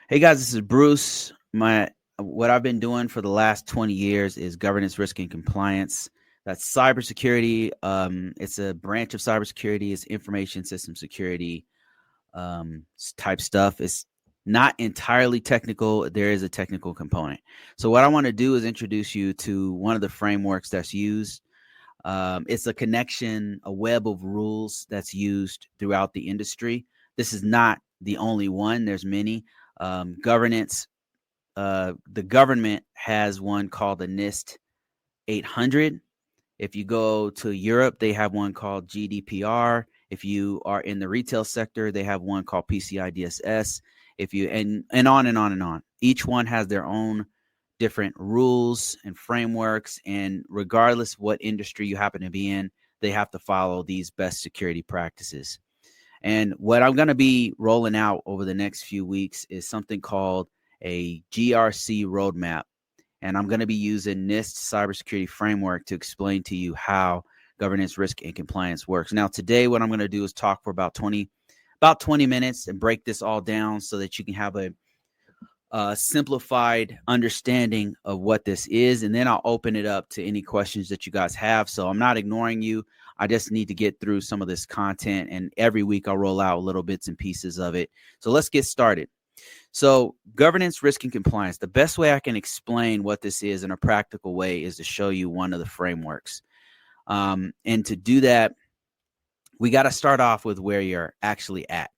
Hey guys, this is Bruce. What I've been doing for the last 20 years is governance, risk, and compliance. That's cybersecurity. It's a branch of cybersecurity. It's information system security type stuff. It's not entirely technical. There is a technical component. So what I want to do is introduce you to one of the frameworks that's used. It's a connection, a web of rules that's used throughout the industry. This is not the only one. There's many. Governance. The government has one called the NIST 800. If you go to Europe, they have one called GDPR. If you are in the retail sector, they have one called PCI DSS. If you and on and on and on. Each one has their own different rules and frameworks, and regardless of what industry you happen to be in, they have to follow these best security practices. And what I'm going to be rolling out over the next few weeks is something called a GRC roadmap. And I'm going to be using NIST Cybersecurity Framework to explain to you how governance, risk, and compliance works. Now, today, what I'm going to do is talk for about 20 minutes and break this all down so that you can have a simplified understanding of what this is. And then I'll open it up to any questions that you guys have. So I'm not ignoring you. I just need to get through some of this content. And every week I'll roll out little bits and pieces of it. So let's get started. So governance, risk, and compliance. The best way I can explain what this is in a practical way is to show you one of the frameworks. And to do that, we got to start off with where you're actually at.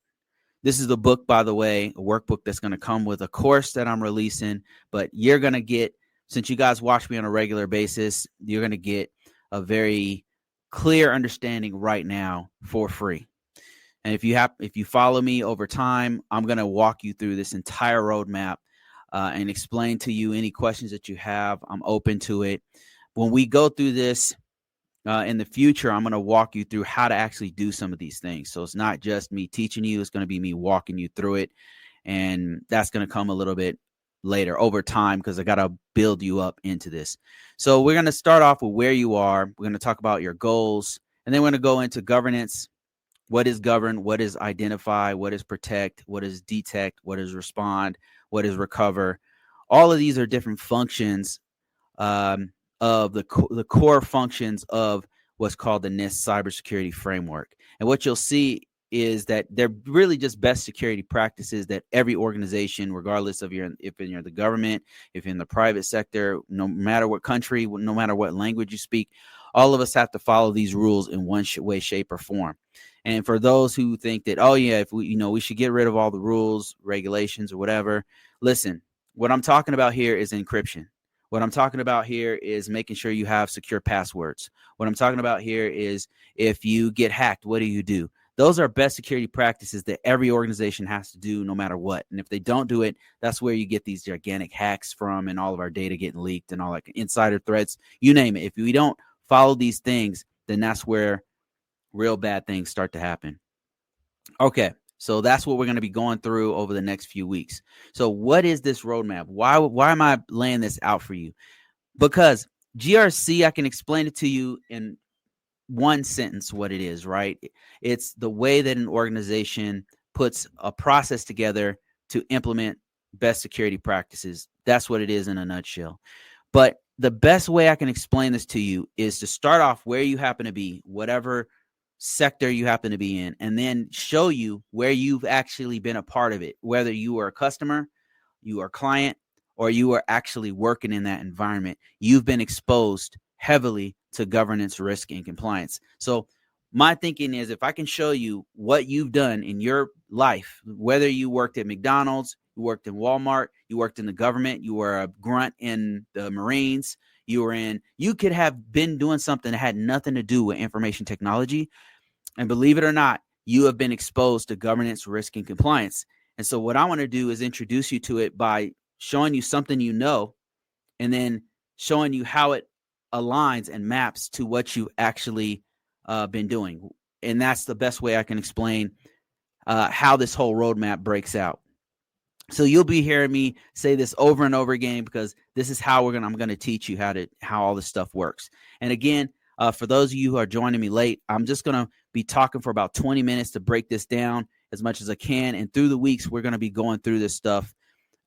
This is the book, by the way, a workbook that's going to come with a course that I'm releasing. But you're going to get, since you guys watch me on a regular basis, you're going to get a very clear understanding right now for free. And if you follow me over time, I'm going to walk you through this entire roadmap and explain to you any questions that you have. I'm open to it. When we go through this in the future, I'm going to walk you through how to actually do some of these things. So it's not just me teaching you. It's going to be me walking you through it. And that's going to come a little bit later over time because I got to build you up into this. So we're going to start off with where you are. We're going to talk about your goals. And then we're going to go into governance. What is govern? What is identify? What is protect? What is detect? What is respond? What is recover? All of these are different functions of the core functions of what's called the NIST Cybersecurity Framework. And what you'll see is that they're really just best security practices that every organization, regardless of if you're the government, if you're in the private sector, no matter what country, no matter what language you speak, all of us have to follow these rules in one way, shape, or form. And for those who think that, oh yeah, if we should get rid of all the rules, regulations, or whatever, listen, what I'm talking about here is encryption. What I'm talking about here is making sure you have secure passwords. What I'm talking about here is if you get hacked, what do you do? Those are best security practices that every organization has to do no matter what. And if they don't do it, that's where you get these gigantic hacks from and all of our data getting leaked and all like insider threats, you name it. If we don't follow these things, then that's where real bad things start to happen. Okay, so that's what we're going to be going through over the next few weeks. So what is this roadmap? Why am I laying this out for you? Because GRC, I can explain it to you in one sentence what it is, right? It's the way that an organization puts a process together to implement best security practices. That's what it is in a nutshell. But the best way I can explain this to you is to start off where you happen to be, whatever sector you happen to be in, and then show you where you've actually been a part of it, whether you are a customer, you are a client, or you are actually working in that environment. You've been exposed heavily to governance, risk, and compliance. So my thinking is if I can show you what you've done in your life, whether you worked at McDonald's, you worked in Walmart, you worked in the government, you were a grunt in the Marines, you could have been doing something that had nothing to do with information technology. And believe it or not, you have been exposed to governance, risk, and compliance. And so what I want to do is introduce you to it by showing you something you know, and then showing you how it aligns and maps to what you actually been doing. And that's the best way I can explain how this whole roadmap breaks out. So you'll be hearing me say this over and over again because this is how I'm going to teach you how all this stuff works. And again, for those of you who are joining me late, I'm just going to be talking for about 20 minutes to break this down as much as I can. And through the weeks, we're going to be going through this stuff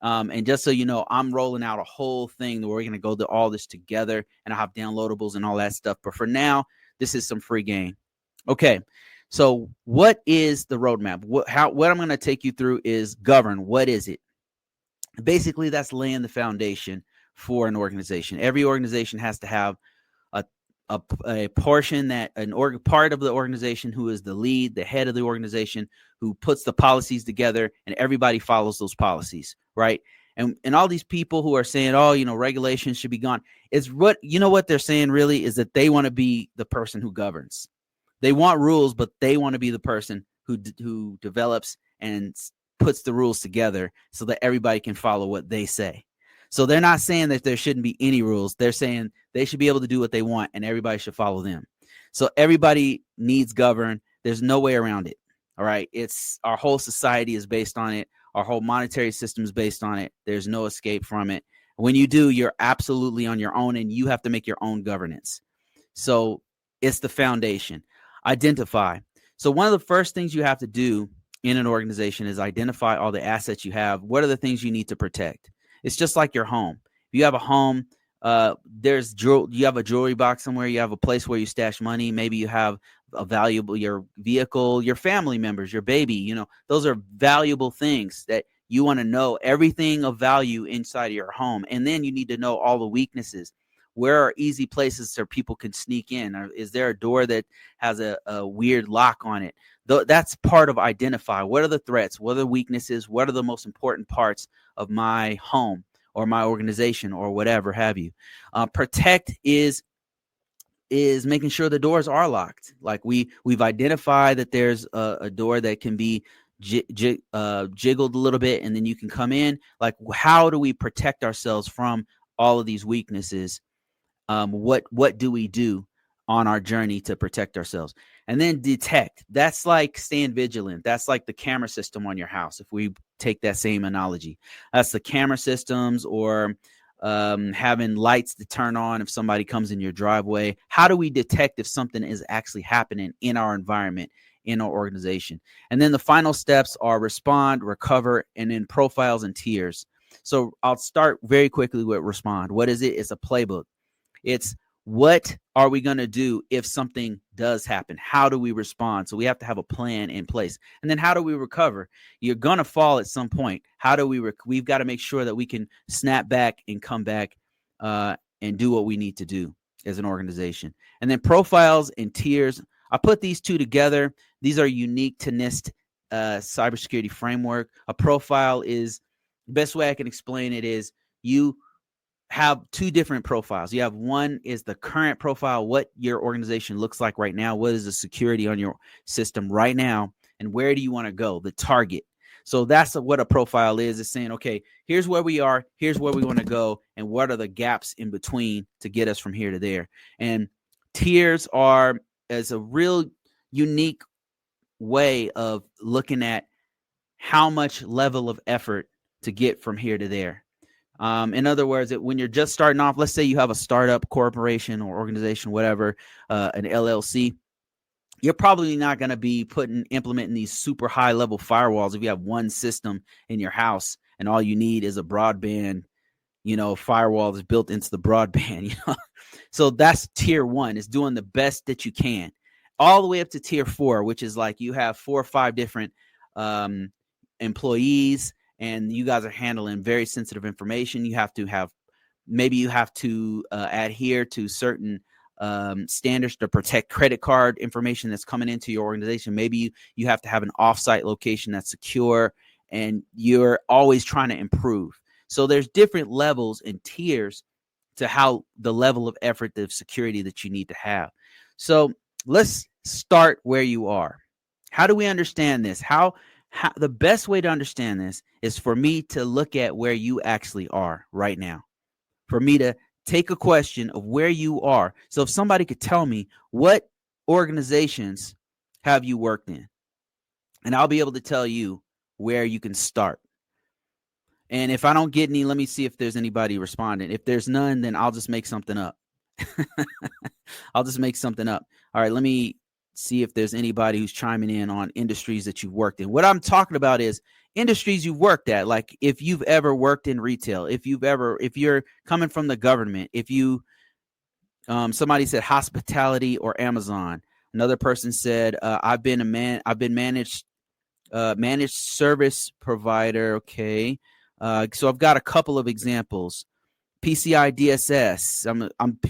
And just so you know, I'm rolling out a whole thing where we're going to go to all this together, and I have downloadables and all that stuff. But for now, this is some free game. Okay. So what is the roadmap? What I'm going to take you through is govern. What is it? Basically, that's laying the foundation for an organization. Every organization has to have a portion that part of the organization who is the lead, the head of the organization, who puts the policies together, and everybody follows those policies, right? And all these people who are saying, oh, regulations should be gone, is what they're saying really is that they want to be the person who governs. They want rules, but they want to be the person who develops and puts the rules together so that everybody can follow what they say. So they're not saying that there shouldn't be any rules. They're saying they should be able to do what they want and everybody should follow them. So everybody needs govern. There's no way around it. All right. It's our whole society is based on it. Our whole monetary system is based on it. There's no escape from it. When you do, you're absolutely on your own, and you have to make your own governance. So it's the foundation. Identify. So one of the first things you have to do in an organization is identify all the assets you have. What are the things you need to protect? It's just like your home. If you have a home, you have a jewelry box somewhere, you have a place where you stash money. Maybe you have your vehicle, your family members, your baby, those are valuable things that you want to know everything of value inside of your home. And then you need to know all the weaknesses. Where are easy places so people can sneak in? Or is there a door that has a weird lock on it? That's part of identify. What are the threats? What are the weaknesses? What are the most important parts of my home or my organization or whatever have you? Protect is making sure the doors are locked. Like we've identified that there's a door that can be jiggled a little bit, and then you can come in. Like, how do we protect ourselves from all of these weaknesses? What do we do on our journey to protect ourselves? And then detect. That's like staying vigilant. That's like the camera system on your house. If we take that same analogy, that's the camera systems, or having lights to turn on if somebody comes in your driveway. How do we detect if something is actually happening in our environment, in our organization? And then the final steps are respond, recover, and then profiles and tiers. So I'll start very quickly with respond. What is it? It's a playbook. It's what are we going to do if something does happen? How do we respond? So we have to have a plan in place. And then how do we recover? You're going to fall at some point. How do we've got to make sure that we can snap back and come back and do what we need to do as an organization. And then profiles and tiers. I put these two together. These are unique to NIST Cybersecurity Framework. A profile is, the best way I can explain it is, you have two different profiles. You have one is the current profile, what your organization looks like right now. What is the security on your system right now? And where do you want to go? The target. So that's what a profile is. It's saying, okay, here's where we are. Here's where we want to go. And what are the gaps in between to get us from here to there? And tiers are as a real unique way of looking at how much level of effort to get from here to there. In other words, when you're just starting off, let's say you have a startup corporation or organization, whatever, an LLC, you're probably not going to be implementing these super high level firewalls if you have one system in your house and all you need is a broadband, firewall that's built into the broadband. So that's tier 1, is doing the best that you can, all the way up to tier 4, which is like you have 4 or 5 different employees, and you guys are handling very sensitive information. You have to adhere to certain standards to protect credit card information that's coming into your organization. Maybe you have to have an offsite location that's secure, and you're always trying to improve. So there's different levels and tiers to how the level of effort, the security that you need to have. So let's start where you are. How do we understand this? The best way to understand this is for me to look at where you actually are right now, for me to take a question of where you are. So if somebody could tell me, what organizations have you worked in? And I'll be able to tell you where you can start. And if I don't get any, let me see if there's anybody responding. If there's none, then I'll just make something up. I'll just make something up. All right, let me see if there's anybody who's chiming in on industries that you've worked in. What I'm talking about is industries you've worked at. Like if you've ever worked in retail, if you're coming from the government, if you, somebody said hospitality or Amazon. Another person said, I've been managed service provider. Okay. So I've got a couple of examples. PCI DSS.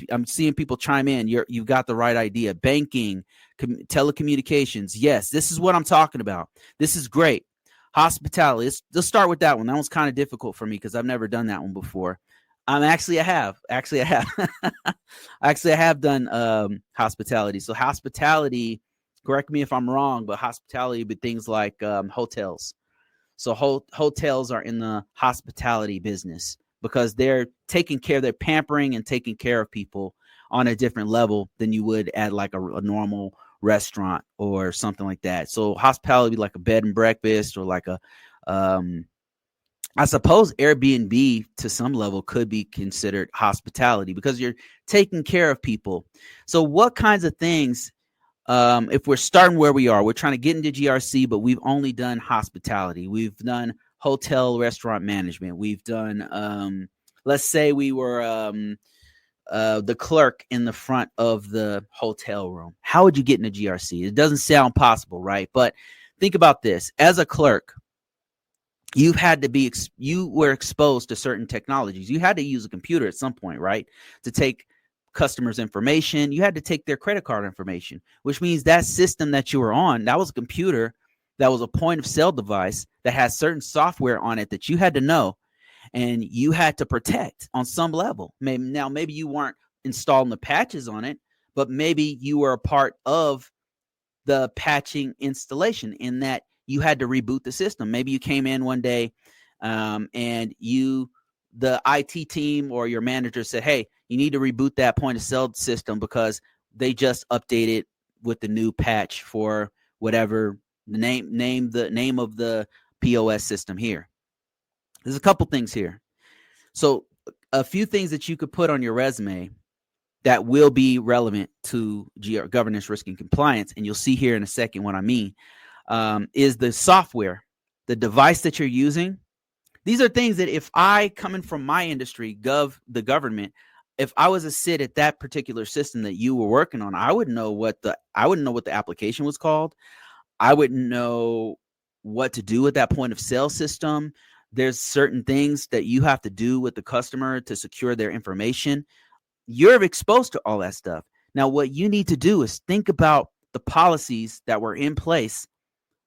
I'm seeing people chime in. You've got the right idea. Banking, telecommunications. Yes, this is what I'm talking about. This is great. Hospitality. Let's start with that one. That one's kind of difficult for me because I've never done that one before. I have. I have done hospitality. So hospitality, correct me if I'm wrong, but hospitality would be things like hotels. So hotels are in the hospitality business because they're they're pampering and taking care of people on a different level than you would at like a normal restaurant or something like that. So hospitality would be like a bed and breakfast or like a, I suppose Airbnb to some level could be considered hospitality because you're taking care of people. So what kinds of things, if we're starting where we are, we're trying to get into GRC, but we've only done hospitality. We've done hotel restaurant management. We've done, let's say we were the clerk in the front of the hotel room. How would you get into GRC? It doesn't sound possible, right? But think about this. As a clerk, you were exposed to certain technologies. You had to use a computer at some point, right? To take customers' information. You had to take their credit card information, which means that system that you were on, that was a computer, that was a point of sale device that has certain software on it that you had to know and you had to protect on some level. Maybe you weren't installing the patches on it, but maybe you were a part of the patching installation in that you had to reboot the system. Maybe you came in one day and the IT team or your manager said, hey, you need to reboot that point of sale system because they just updated with the new patch for whatever the name of the POS system here. There's a couple things here. So a few things that you could put on your resume that will be relevant to governance, risk, and compliance, and you'll see here in a second what I mean, is the software, the device that you're using. These are things that if I, coming from my industry, the government, if I was to sit at that particular system that you were working on, I wouldn't know what the application was called. I wouldn't know what to do with that point of sale system. There's certain things that you have to do with the customer to secure their information. You're exposed to all that stuff. Now, what you need to do is think about the policies that were in place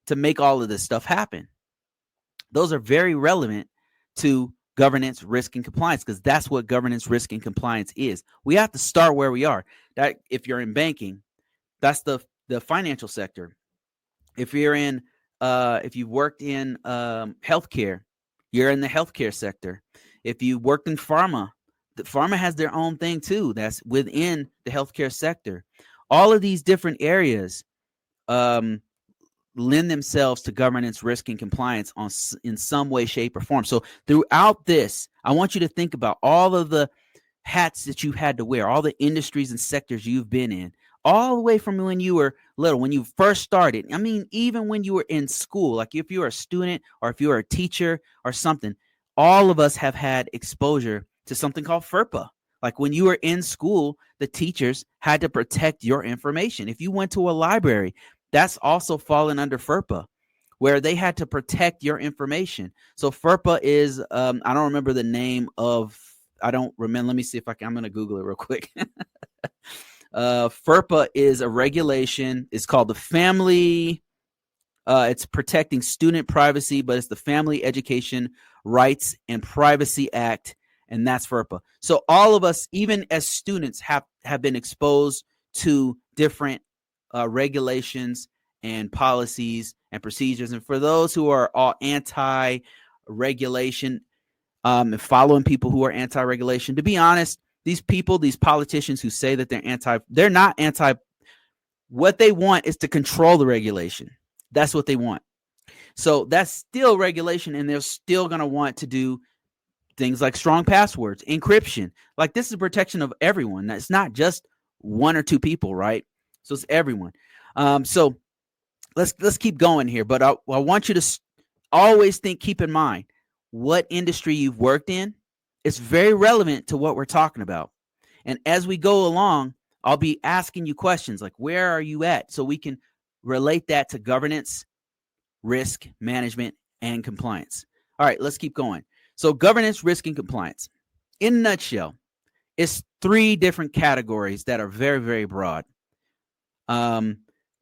to make all of this stuff happen. Those are very relevant to governance, risk, and compliance because that's what governance, risk, and compliance is. We have to start where we are. That if you're in banking, that's the financial sector. If you're in, if you've worked in healthcare, you're in the healthcare sector. If you worked in pharma, the pharma has their own thing too. That's within the healthcare sector. All of these different areas lend themselves to governance, risk, and compliance in some way, shape, or form. So throughout this, I want you to think about all of the hats that you've had to wear, all the industries and sectors you've been in, all the way from when you were little, when you first started. I mean, even when you were in school, like if you were a student or if you were a teacher or something, all of us have had exposure to something called FERPA. Like when you were in school, the teachers had to protect your information. If you went to a library, that's also fallen under FERPA, where they had to protect your information. So FERPA is, I don't remember the name of, Let me see if I'm going to Google it real quick. FERPA is a regulation. It's called the Family, it's protecting student privacy, but it's the Family Education Rights and Privacy Act, and that's FERPA. So all of us, even as students, have been exposed to different regulations and policies and procedures. And for those who are all anti-regulation and following people who are anti-regulation, to be honest, these politicians who say that they're not anti. What they want is to control the regulation. That's what they want. So that's still regulation, and they're still going to want to do things like strong passwords, encryption. Like this is protection of everyone. It's not just one or two people, right? So it's everyone. So let's keep going here. But I want you to always keep in mind what industry you've worked in. It's very relevant to what we're talking about. And as we go along, I'll be asking you questions like, where are you at? So we can relate that to governance, risk management, and compliance. All right, let's keep going. So governance, risk, and compliance. In a nutshell, it's 3 different categories that are very, very broad.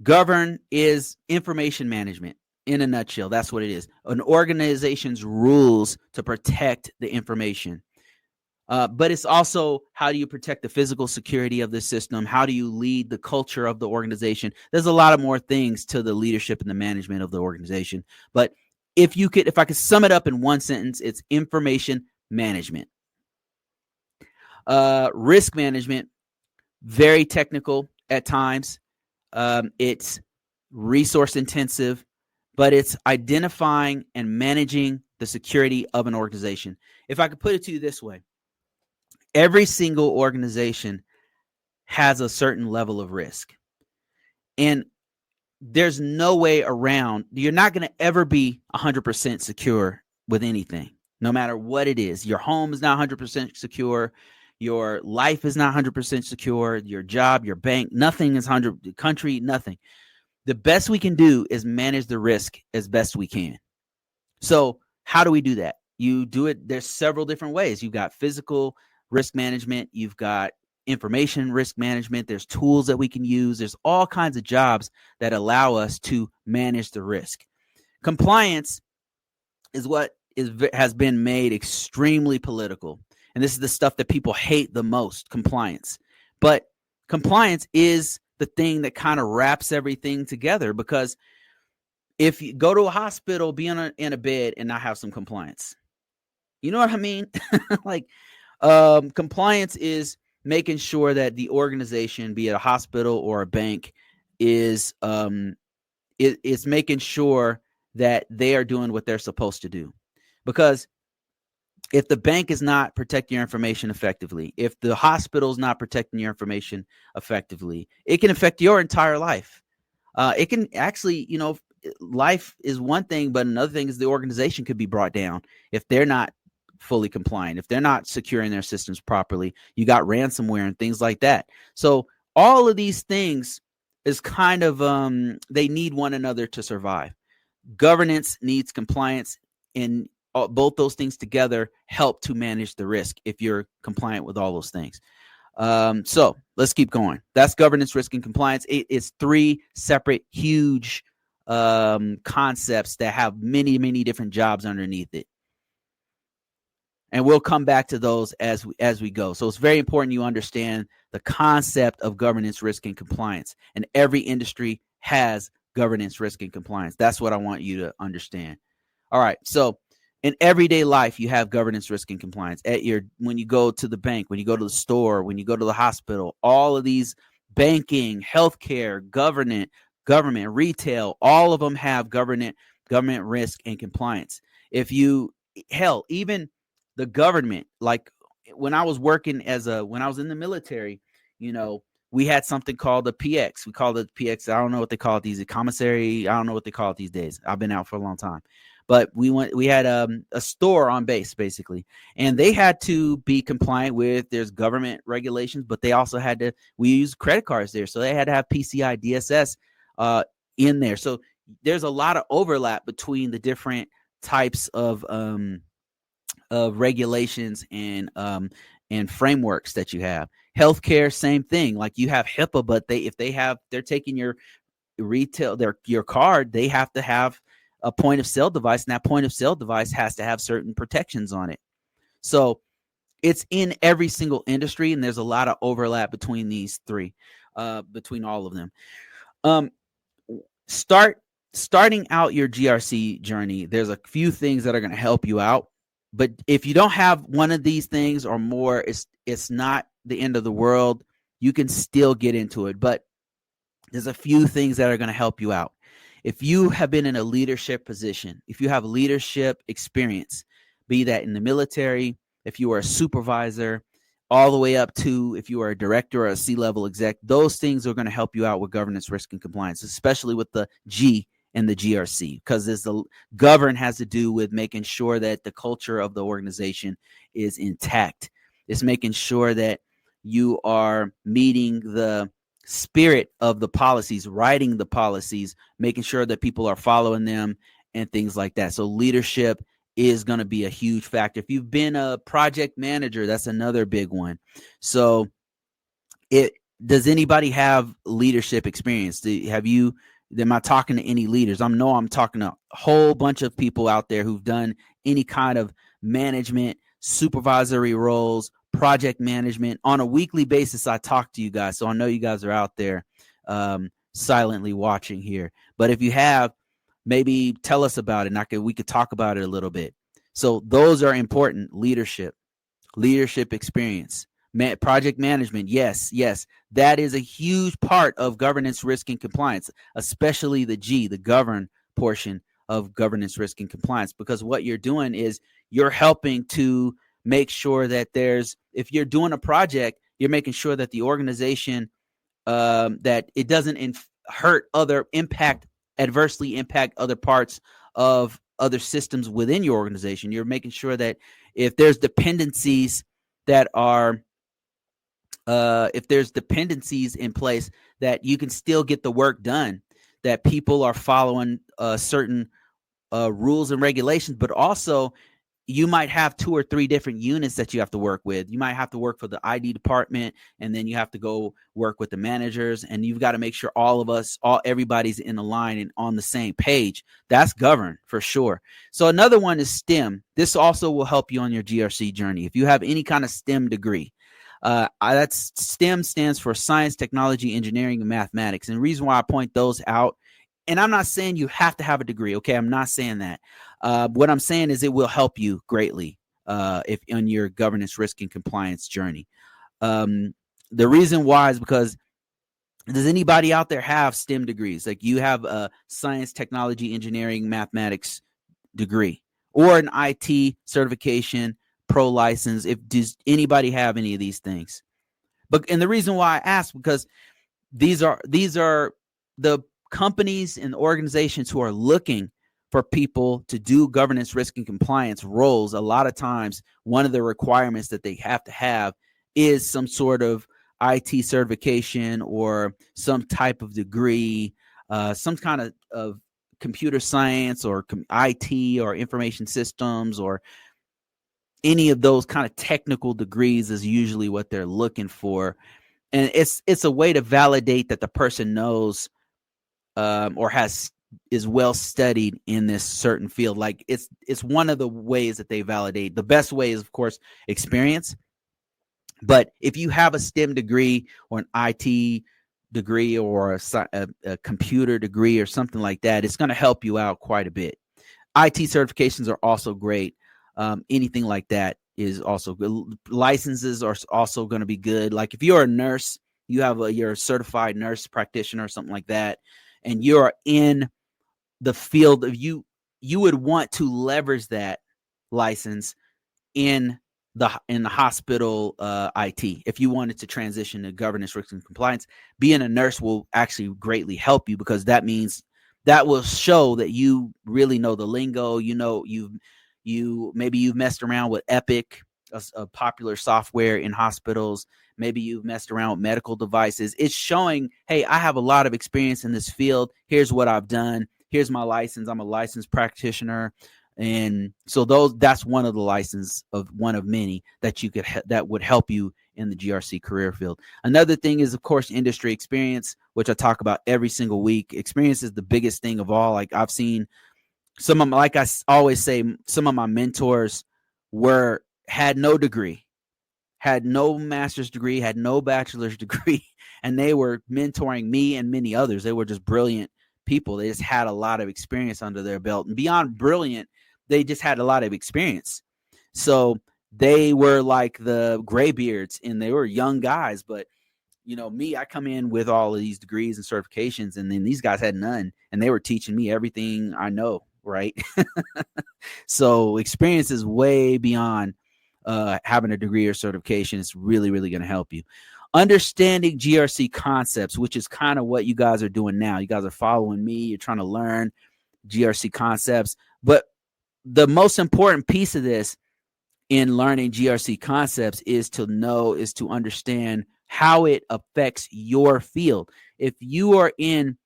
Govern is information management. In a nutshell, that's what it is. An organization's rules to protect the information. But it's also, how do you protect the physical security of the system? How do you lead the culture of the organization? There's a lot of more things to the leadership and the management of the organization. But if I could sum it up in one sentence, it's information management. Risk management, very technical at times. It's resource intensive, but it's identifying and managing the security of an organization. If I could put it to you this way, every single organization has a certain level of risk. And there's no way around. You're not going to ever be 100% secure with anything, no matter what it is. Your home is not 100% secure. Your life is not 100% secure. Your job, your bank, nothing is 100%. Country, nothing. The best we can do is manage the risk as best we can. So how do we do that? You do it. There's several different ways. You've got physical risk management. You've got information risk management. There's tools that we can use. There's all kinds of jobs that allow us to manage the risk. Compliance is what has been made extremely political. And this is the stuff that people hate the most, compliance. But compliance is the thing that kind of wraps everything together, because if you go to a hospital, be in a bed and not have some compliance, you know what I mean? Like, compliance is making sure that the organization, be it a hospital or a bank, is it's making sure that they are doing what they're supposed to do. Because if the bank is not protecting your information effectively, if the hospital is not protecting your information effectively, it can affect your entire life. It can actually, life is one thing, but another thing is the organization could be brought down if they're not fully compliant, if they're not securing their systems properly. You got ransomware and things like that. So all of these things is kind of, they need one another to survive. Governance needs compliance, and both those things together help to manage the risk if you're compliant with all those things. So let's keep going. That's governance, risk, and compliance. It's 3 separate, huge concepts that have many, many different jobs underneath it. And we'll come back to those as we go. So it's very important you understand the concept of governance, risk, and compliance. And every industry has governance, risk, and compliance. That's what I want you to understand. All right. So in everyday life, you have governance, risk, and compliance. When you go to the bank, when you go to the store, when you go to the hospital, all of these, banking, healthcare, government, retail, all of them have government risk and compliance. Even the government, like when I was working when I was in the military, we had something called the PX. We called it PX. I don't know what they call it these, commissary. I don't know what they call it these days. I've been out for a long time. But we had a store on base, basically, and they had to be compliant with, there's government regulations, but they also we use credit cards there. So they had to have PCI DSS in there. So there's a lot of overlap between the different types of regulations and frameworks that you have. Healthcare, same thing. Like you have HIPAA, but they're taking your your card, they have to have a point of sale device, and that point of sale device has to have certain protections on it. So it's in every single industry, and there's a lot of overlap between these 3, between all of them. Starting out your GRC journey, there's a few things that are going to help you out. But if you don't have one of these things or more, it's not the end of the world. You can still get into it, but there's a few things that are going to help you out. If you have been in a leadership position, if you have leadership experience, be that in the military, if you are a supervisor, all the way up to if you are a director or a C-level exec, those things are going to help you out with governance, risk, and compliance, especially with the G in the GRC, because the govern has to do with making sure that the culture of the organization is intact. It's making sure that you are meeting the spirit of the policies, writing the policies, making sure that people are following them and things like that. So leadership is going to be a huge factor. If you've been a project manager, that's another big one. So does anybody have leadership experience? Am I talking to any leaders? I'm talking to a whole bunch of people out there who've done any kind of management, supervisory roles, project management. On a weekly basis, I talk to you guys. So I know you guys are out there silently watching here. But if you have, maybe tell us about it, and we could talk about it a little bit. So those are important. Leadership experience. Project management, yes, that is a huge part of governance, risk, and compliance, especially the govern portion of governance, risk, and compliance, because what you're doing is you're helping to make sure that if you're doing a project, you're making sure that the organization, that it doesn't adversely impact other parts of other systems within your organization. You're making sure that if there's dependencies that are if there's dependencies in place, that you can still get the work done, that people are following certain rules and regulations, but also you might have 2 or 3 different units that you have to work with. You might have to work for the ID department, and then you have to go work with the managers, and you've got to make sure everybody's in a line and on the same page. That's govern for sure. So another one is STEM. This also will help you on your GRC journey. If you have any kind of STEM degree, that's STEM stands for science, technology, engineering, and mathematics. And the reason why I point those out, and I'm not saying you have to have a degree, okay? I'm not saying that. What I'm saying is it will help you greatly if on your governance, risk, and compliance journey. The reason why is because, does anybody out there have STEM degrees? Like, you have a science, technology, engineering, mathematics degree, or an IT certification, pro license. Does anybody have any of these things? And the reason why I ask, because these are the companies and organizations who are looking for people to do governance, risk, and compliance roles. A lot of times, one of the requirements that they have to have is some sort of IT certification or some type of degree, some kind of computer science or IT or information systems, or any of those kind of technical degrees is usually what they're looking for. And it's a way to validate that the person knows or is well studied in this certain field. Like, it's one of the ways that they validate. The best way is, of course, experience. But if you have a STEM degree or an IT degree or a computer degree or something like that, it's going to help you out quite a bit. IT certifications are also great. Anything like that is also good. Licenses are also going to be good. Like, if you're a nurse, you're a certified nurse practitioner or something like that, and you're in the field of you would want to leverage that license in the hospital IT. If you wanted to transition to governance, risk, and compliance, being a nurse will actually greatly help you, because that means that will show that you really know the lingo. Maybe you've messed around with Epic, a popular software in hospitals. Maybe you've messed around with medical devices. It's showing, hey, I have a lot of experience in this field. Here's what I've done. Here's my license. I'm a licensed practitioner. And so that's one of the licenses of one of many that that would help you in the GRC career field. Another thing is, of course, industry experience, which I talk about every single week. Experience is the biggest thing of all. Like, I've seen some of them, like I always say, some of my mentors had no degree, had no master's degree, had no bachelor's degree, and they were mentoring me and many others. They were just brilliant people. They just had a lot of experience under their belt, and beyond brilliant, they just had a lot of experience. So they were like the graybeards, and they were young guys. But me, I come in with all of these degrees and certifications, and then these guys had none, and they were teaching me everything I know, right? So experience is way beyond having a degree or certification. It's really, really going to help you. understanding GRC concepts, which is kind of what you guys are doing now. You guys are following me. You're trying to learn GRC concepts. But the most important piece of this in learning GRC concepts is to understand how it affects your field. If you're in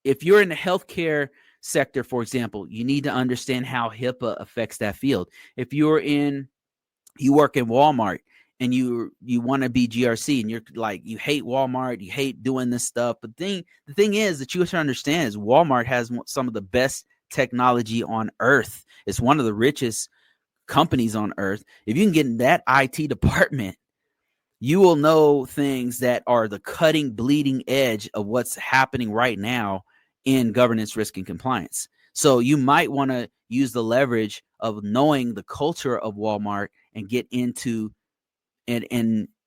the healthcare sector, for example, you need to understand how HIPAA affects that field. If you work in Walmart and you want to be GRC and you're like, you hate Walmart, you hate doing this stuff. But the thing is that you have to understand is Walmart has some of the best technology on earth. It's one of the richest companies on earth. If you can get in that IT department, you will know things that are the cutting, bleeding edge of what's happening right now in governance, risk, and compliance. So you might want to use the leverage of knowing the culture of Walmart and get into and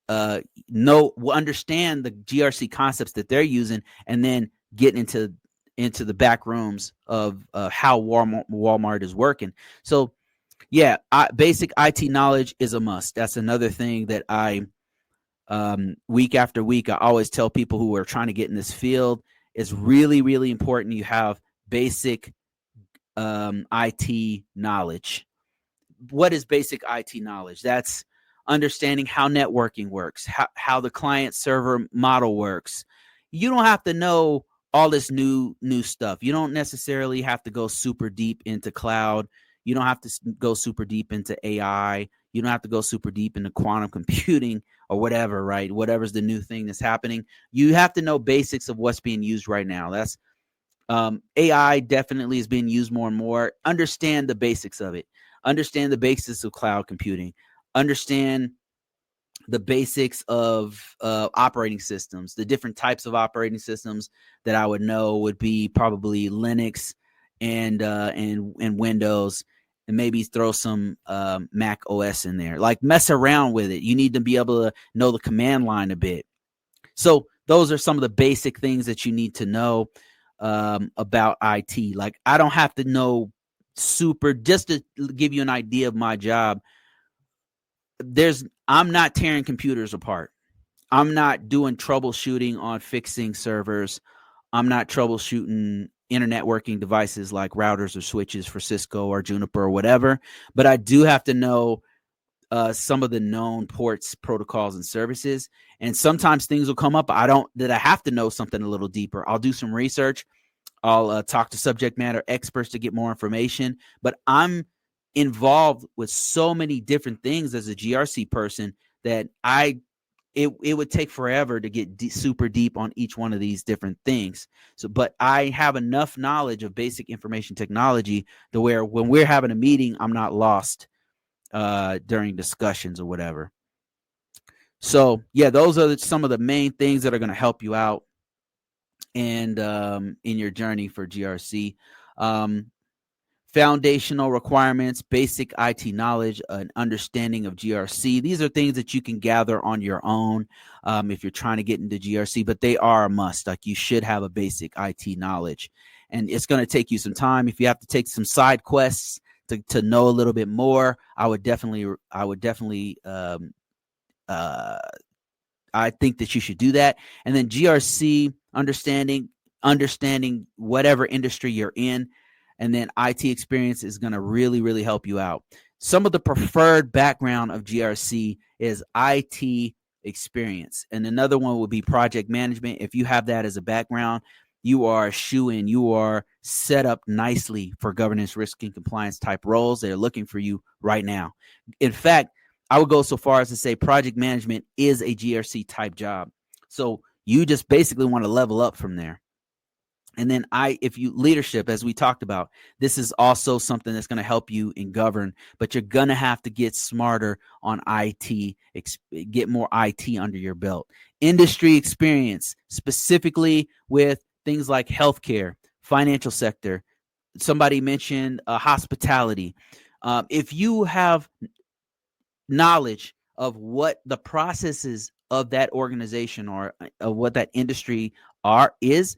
understand the GRC concepts that they're using, and then get into the back rooms of how Walmart is working. So yeah, basic IT knowledge is a must. That's another thing that I week after week, I always tell people who are trying to get in this field, it's really, really important you have basic IT knowledge. What is basic IT knowledge? That's understanding how networking works, how the client server model works. You don't have to know all this new stuff. You don't necessarily have to go super deep into cloud. You don't have to go super deep into AI. You don't have to go super deep into quantum computing or whatever, right? Whatever's the new thing that's happening. You have to know basics of what's being used right now. That's AI definitely is being used more and more. Understand the basics of it. Understand the basics of cloud computing. Understand the basics of operating systems. The different types of operating systems that I would know would be probably Linux and Windows, and maybe throw some Mac OS in there. Like, mess around with it. You need to be able to know the command line a bit. So those are some of the basic things that you need to know about IT. Like, I don't have to know just to give you an idea of my job. I'm not tearing computers apart. I'm not doing troubleshooting on fixing servers. I'm not troubleshooting internet working devices like routers or switches for Cisco or Juniper or whatever. But I do have to know some of the known ports, protocols, and services. And sometimes things will come up that I have to know something a little deeper. I'll do some research. I'll talk to subject matter experts to get more information. But I'm involved with so many different things as a GRC person that it would take forever to get super deep on each one of these different things. So, but I have enough knowledge of basic information technology to where when we're having a meeting, I'm not lost during discussions or whatever. So yeah, those are some of the main things that are going to help you out and in your journey for GRC. Foundational requirements, basic IT knowledge, an understanding of GRC. These are things that you can gather on your own if you're trying to get into GRC, but they are a must. Like, you should have a basic IT knowledge, and it's going to take you some time. If you have to take some side quests to know a little bit more, I think that you should do that. And then GRC, understanding whatever industry you're in. And then IT experience is going to really, really help you out. Some of the preferred background of GRC is IT experience. And another one would be project management. If you have that as a background, you are a shoo-in. You are set up nicely for governance, risk, and compliance type roles. They're looking for you right now. In fact, I would go so far as to say project management is a GRC type job. So you just basically want to level up from there. And then leadership, as we talked about, this is also something that's going to help you in govern, but you're going to have to get smarter on IT, get more IT under your belt. Industry experience, specifically with things like healthcare, financial sector. Somebody mentioned hospitality. If you have knowledge of what the processes of that organization or of what that industry is,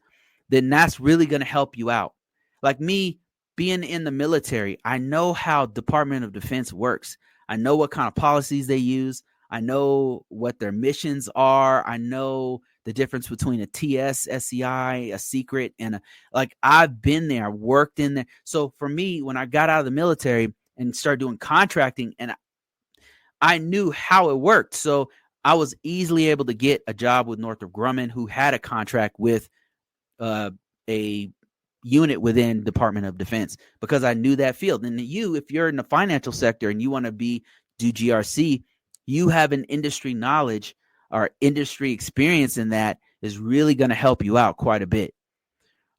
then that's really going to help you out. Like me being in the military, I know how Department of Defense works. I know what kind of policies they use. I know what their missions are. I know the difference between a TS, SCI, a secret, and I've been there, worked in there. So for me, when I got out of the military and started doing contracting, and I knew how it worked. So I was easily able to get a job with Northrop Grumman, who had a contract with a unit within Department of Defense, because I knew that field. And if you're in the financial sector and you want to do GRC, you have an industry knowledge or industry experience in that is really going to help you out quite a bit.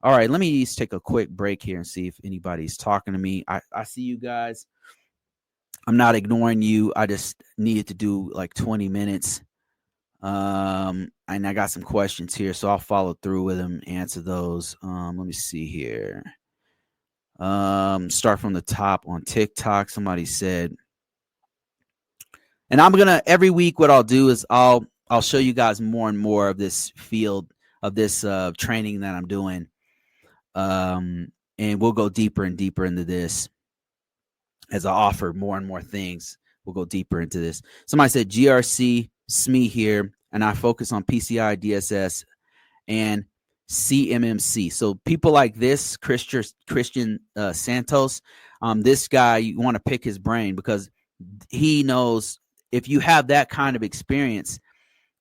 All right, let me just take a quick break here and see if anybody's talking to me. I see you guys. I'm not ignoring you. I just needed to do like 20 minutes. And I got some questions here, so I'll follow through with them, answer those. Let me see here. Start from the top on TikTok. Somebody said, and I'm gonna every week. What I'll do is I'll show you guys more and more of this field of this training that I'm doing. And we'll go deeper and deeper into this as I offer more and more things. We'll go deeper into this. Somebody said GRC, SME here, and I focus on PCI, DSS, and CMMC. So people like this, Christian Santos, this guy, you want to pick his brain because he knows if you have that kind of experience,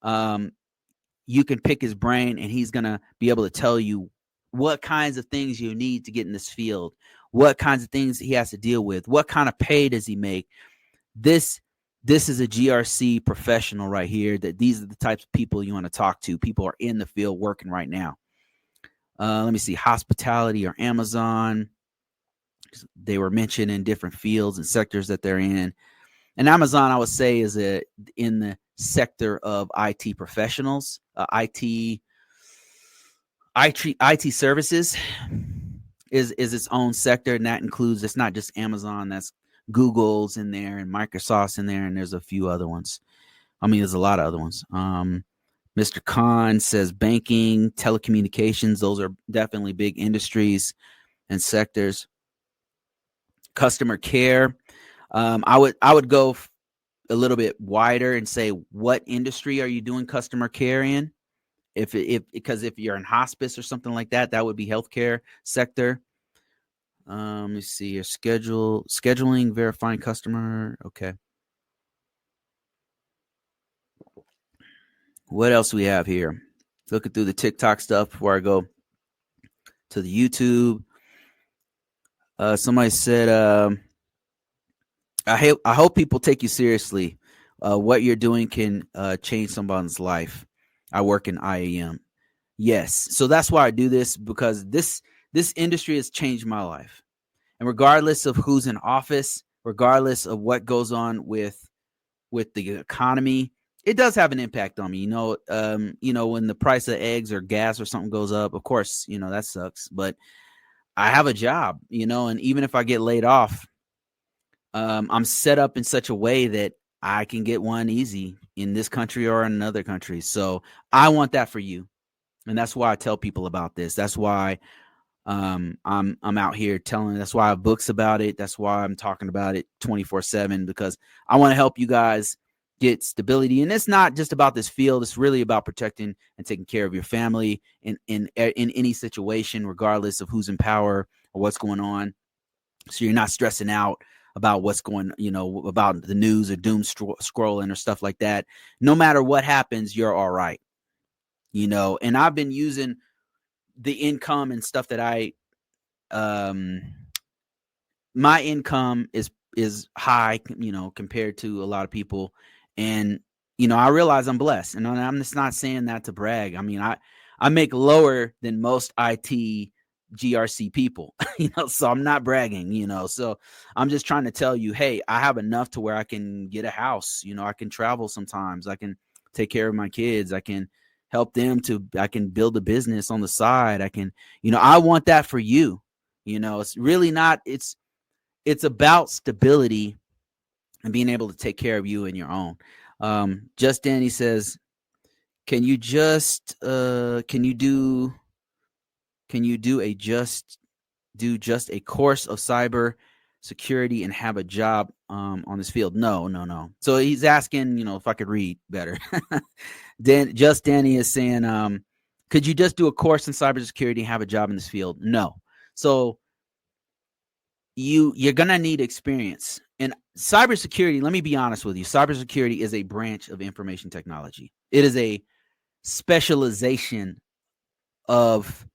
you can pick his brain and he's going to be able to tell you what kinds of things you need to get in this field, what kinds of things he has to deal with, what kind of pay does he make. This is a GRC professional right here. That these are the types of people you want to talk to. People are in the field working right now. Let me see, hospitality or Amazon. They were mentioned in different fields and sectors that they're in. And Amazon, I would say, is in the sector of IT professionals, IT services is its own sector, and that includes, it's not just Amazon, that's Google's in there and Microsoft's in there, and there's a few other ones. I mean, there's a lot of other ones. Mr. Khan says banking, telecommunications, those are definitely big industries and sectors. Customer care, I would go a little bit wider and say, what industry are you doing customer care in? Because if you're in hospice or something like that, that would be healthcare sector. Let me see your scheduling, verifying customer. Okay. What else we have here? Looking through the TikTok stuff before I go to the YouTube. Somebody said, I hope people take you seriously. What you're doing can change someone's life. I work in IAM. Yes. So that's why I do this, because this industry has changed my life. And regardless of who's in office, regardless of what goes on with the economy, it does have an impact on me. You know, when the price of eggs or gas or something goes up, of course, that sucks. But I have a job, and even if I get laid off, I'm set up in such a way that I can get one easy in this country or in another country. So I want that for you. And that's why I tell people about this. That's why I'm out here telling. That's why I have books about it. That's why I'm talking about it 24/7, because I want to help you guys get stability. And it's not just about this field. It's really about protecting and taking care of your family in any situation, regardless of who's in power or what's going on. So you're not stressing out about what's going, about the news or doom scrolling or stuff like that. No matter what happens, you're all right. And I've been using the income and stuff that my income is high, compared to a lot of people. And, I realize I'm blessed, and I'm just not saying that to brag. I mean, I make lower than most IT GRC people, so I'm not bragging, so I'm just trying to tell you, hey, I have enough to where I can get a house, I can travel sometimes, I can take care of my kids, I can help them I can build a business on the side, I can, I want that for you. It's really not, it's about stability and being able to take care of you and your own. Just Danny says, can you do just a course of cyber security and have a job on this field? No. So he's asking, if I could read better. Danny is saying, could you just do a course in cybersecurity and have a job in this field? No. So you're gonna need experience. And cybersecurity, let me be honest with you, cybersecurity is a branch of information technology. It is a specialization of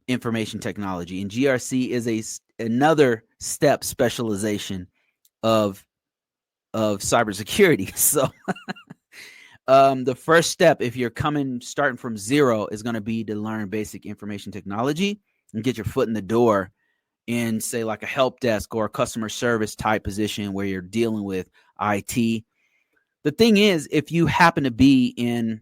information technology, and GRC is another step specialization of cybersecurity. So the first step, if you're starting from zero, is going to be to learn basic information technology and get your foot in the door in, say, like a help desk or a customer service type position where you're dealing with IT. The thing is, if you happen to be in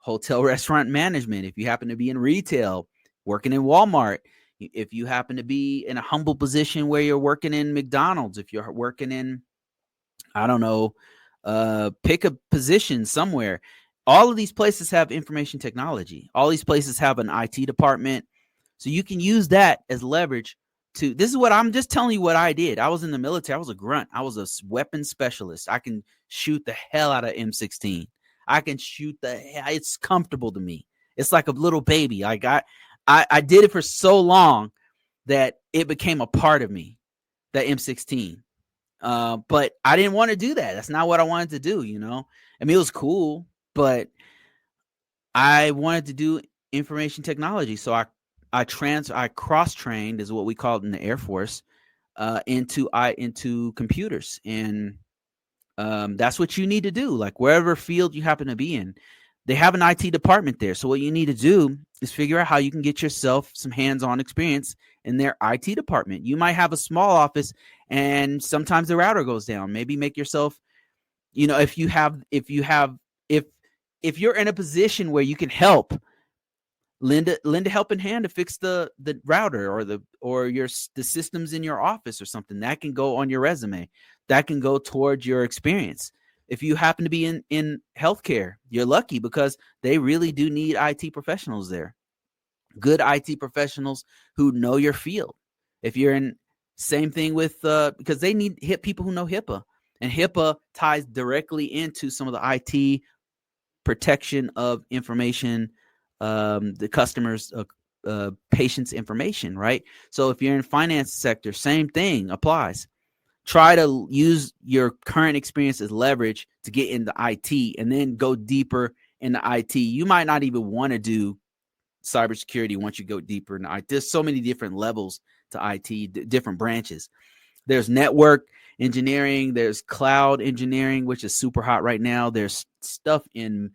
hotel restaurant management, if you happen to be in retail, working in Walmart, if you happen to be in a humble position where you're working in McDonald's, if you're working in, I don't know, pick a position somewhere. All of these places have information technology. All these places have an IT department. So you can use that as leverage this is what I'm just telling you what I did. I was in the military. I was a grunt. I was a weapons specialist. I can shoot the hell out of M16. I can shoot it's comfortable to me. It's like a little baby. I did it for so long that it became a part of me, that M16. But I didn't want to do that. That's not what I wanted to do, I mean, it was cool, but I wanted to do information technology. So I cross-trained, is what we call it in the Air Force, into computers. And that's what you need to do. Like wherever field you happen to be in, they have an IT department there. So what you need to do is figure out how you can get yourself some hands-on experience in their IT department. You might have a small office and sometimes the router goes down. Maybe make yourself, if you're in a position where you can help, lend a helping hand to fix the router or the systems in your office or something. That can go on your resume. That can go towards your experience. If you happen to be in healthcare, you're lucky because they really do need IT professionals there. Good IT professionals who know your field. If you're in, same thing with because they need people who know HIPAA, and HIPAA ties directly into some of the IT protection of information, the customers, patients' information, right? So if you're in finance sector, same thing applies. Try to use your current experience as leverage to get into IT and then go deeper into IT. You might not even want to do cybersecurity once you go deeper into IT. There's so many different levels to IT, different branches. There's network engineering, there's cloud engineering, which is super hot right now. There's stuff in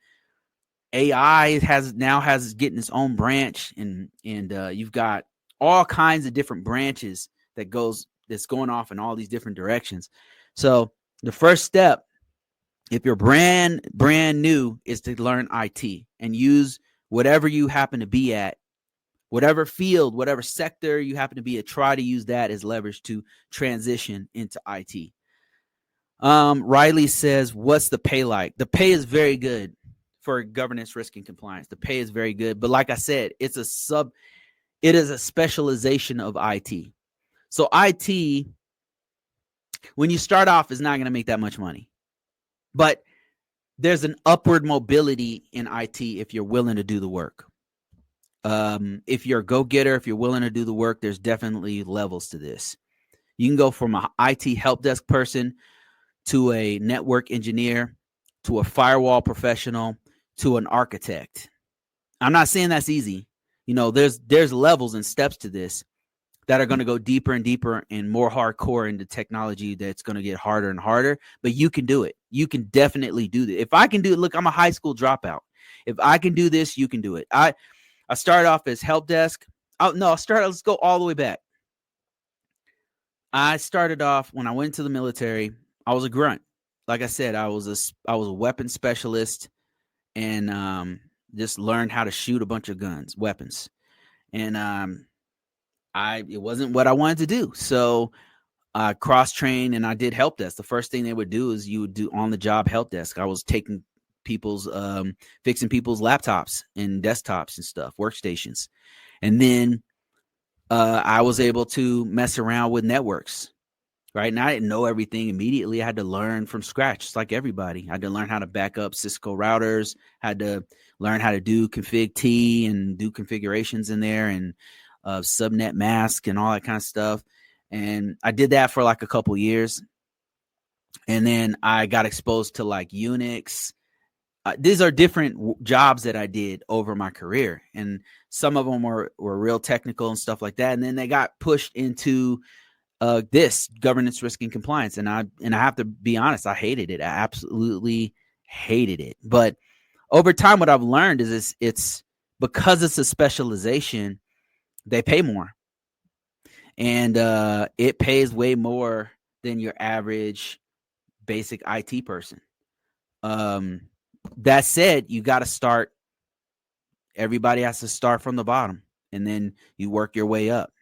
AI has getting its own branch, and you've got all kinds of different branches that's going off in all these different directions. So the first step, if you're brand new, is to learn IT and use whatever you happen to be at, whatever field, whatever sector you happen to be at. Try to use that as leverage to transition into IT. Riley says, what's the pay like? The pay is very good for governance, risk, and compliance. The pay is very good. But like I said, it is a specialization of IT. So IT, when you start off, is not going to make that much money. But there's an upward mobility in IT if you're willing to do the work. If you're a go-getter, if you're willing to do the work, there's definitely levels to this. You can go from an IT help desk person to a network engineer, to a firewall professional, to an architect. I'm not saying that's easy. There's levels and steps to this that are going to go deeper and deeper and more hardcore into technology that's going to get harder and harder, but you can do it. You can definitely do it. If I can do it, look, I'm a high school dropout. If I can do this, you can do it. I started off as help desk. Let's go all the way back. I started off when I went to the military. I was a grunt. Like I said, I was a weapons specialist, and just learned how to shoot a bunch of weapons. And it wasn't what I wanted to do. So I cross-trained and I did help desk. The first thing they would do is you would do on-the-job help desk. I was taking fixing people's laptops and desktops and stuff, workstations. And then I was able to mess around with networks, right? And I didn't know everything immediately. I had to learn from scratch, just like everybody. I had to learn how to back up Cisco routers, had to learn how to do config T and do configurations in there, and subnet mask and all that kind of stuff. And I did that for like a couple years. And then I got exposed to like Unix. These are different jobs that I did over my career, and some of them were real technical and stuff like that. And then they got pushed into this governance, risk, and compliance. And I have to be honest, I hated it. I absolutely hated it. But over time, what I've learned is it's because it's a specialization, they pay more, and it pays way more than your average basic IT person. That said, you got to start. Everybody has to start from the bottom, and then you work your way up.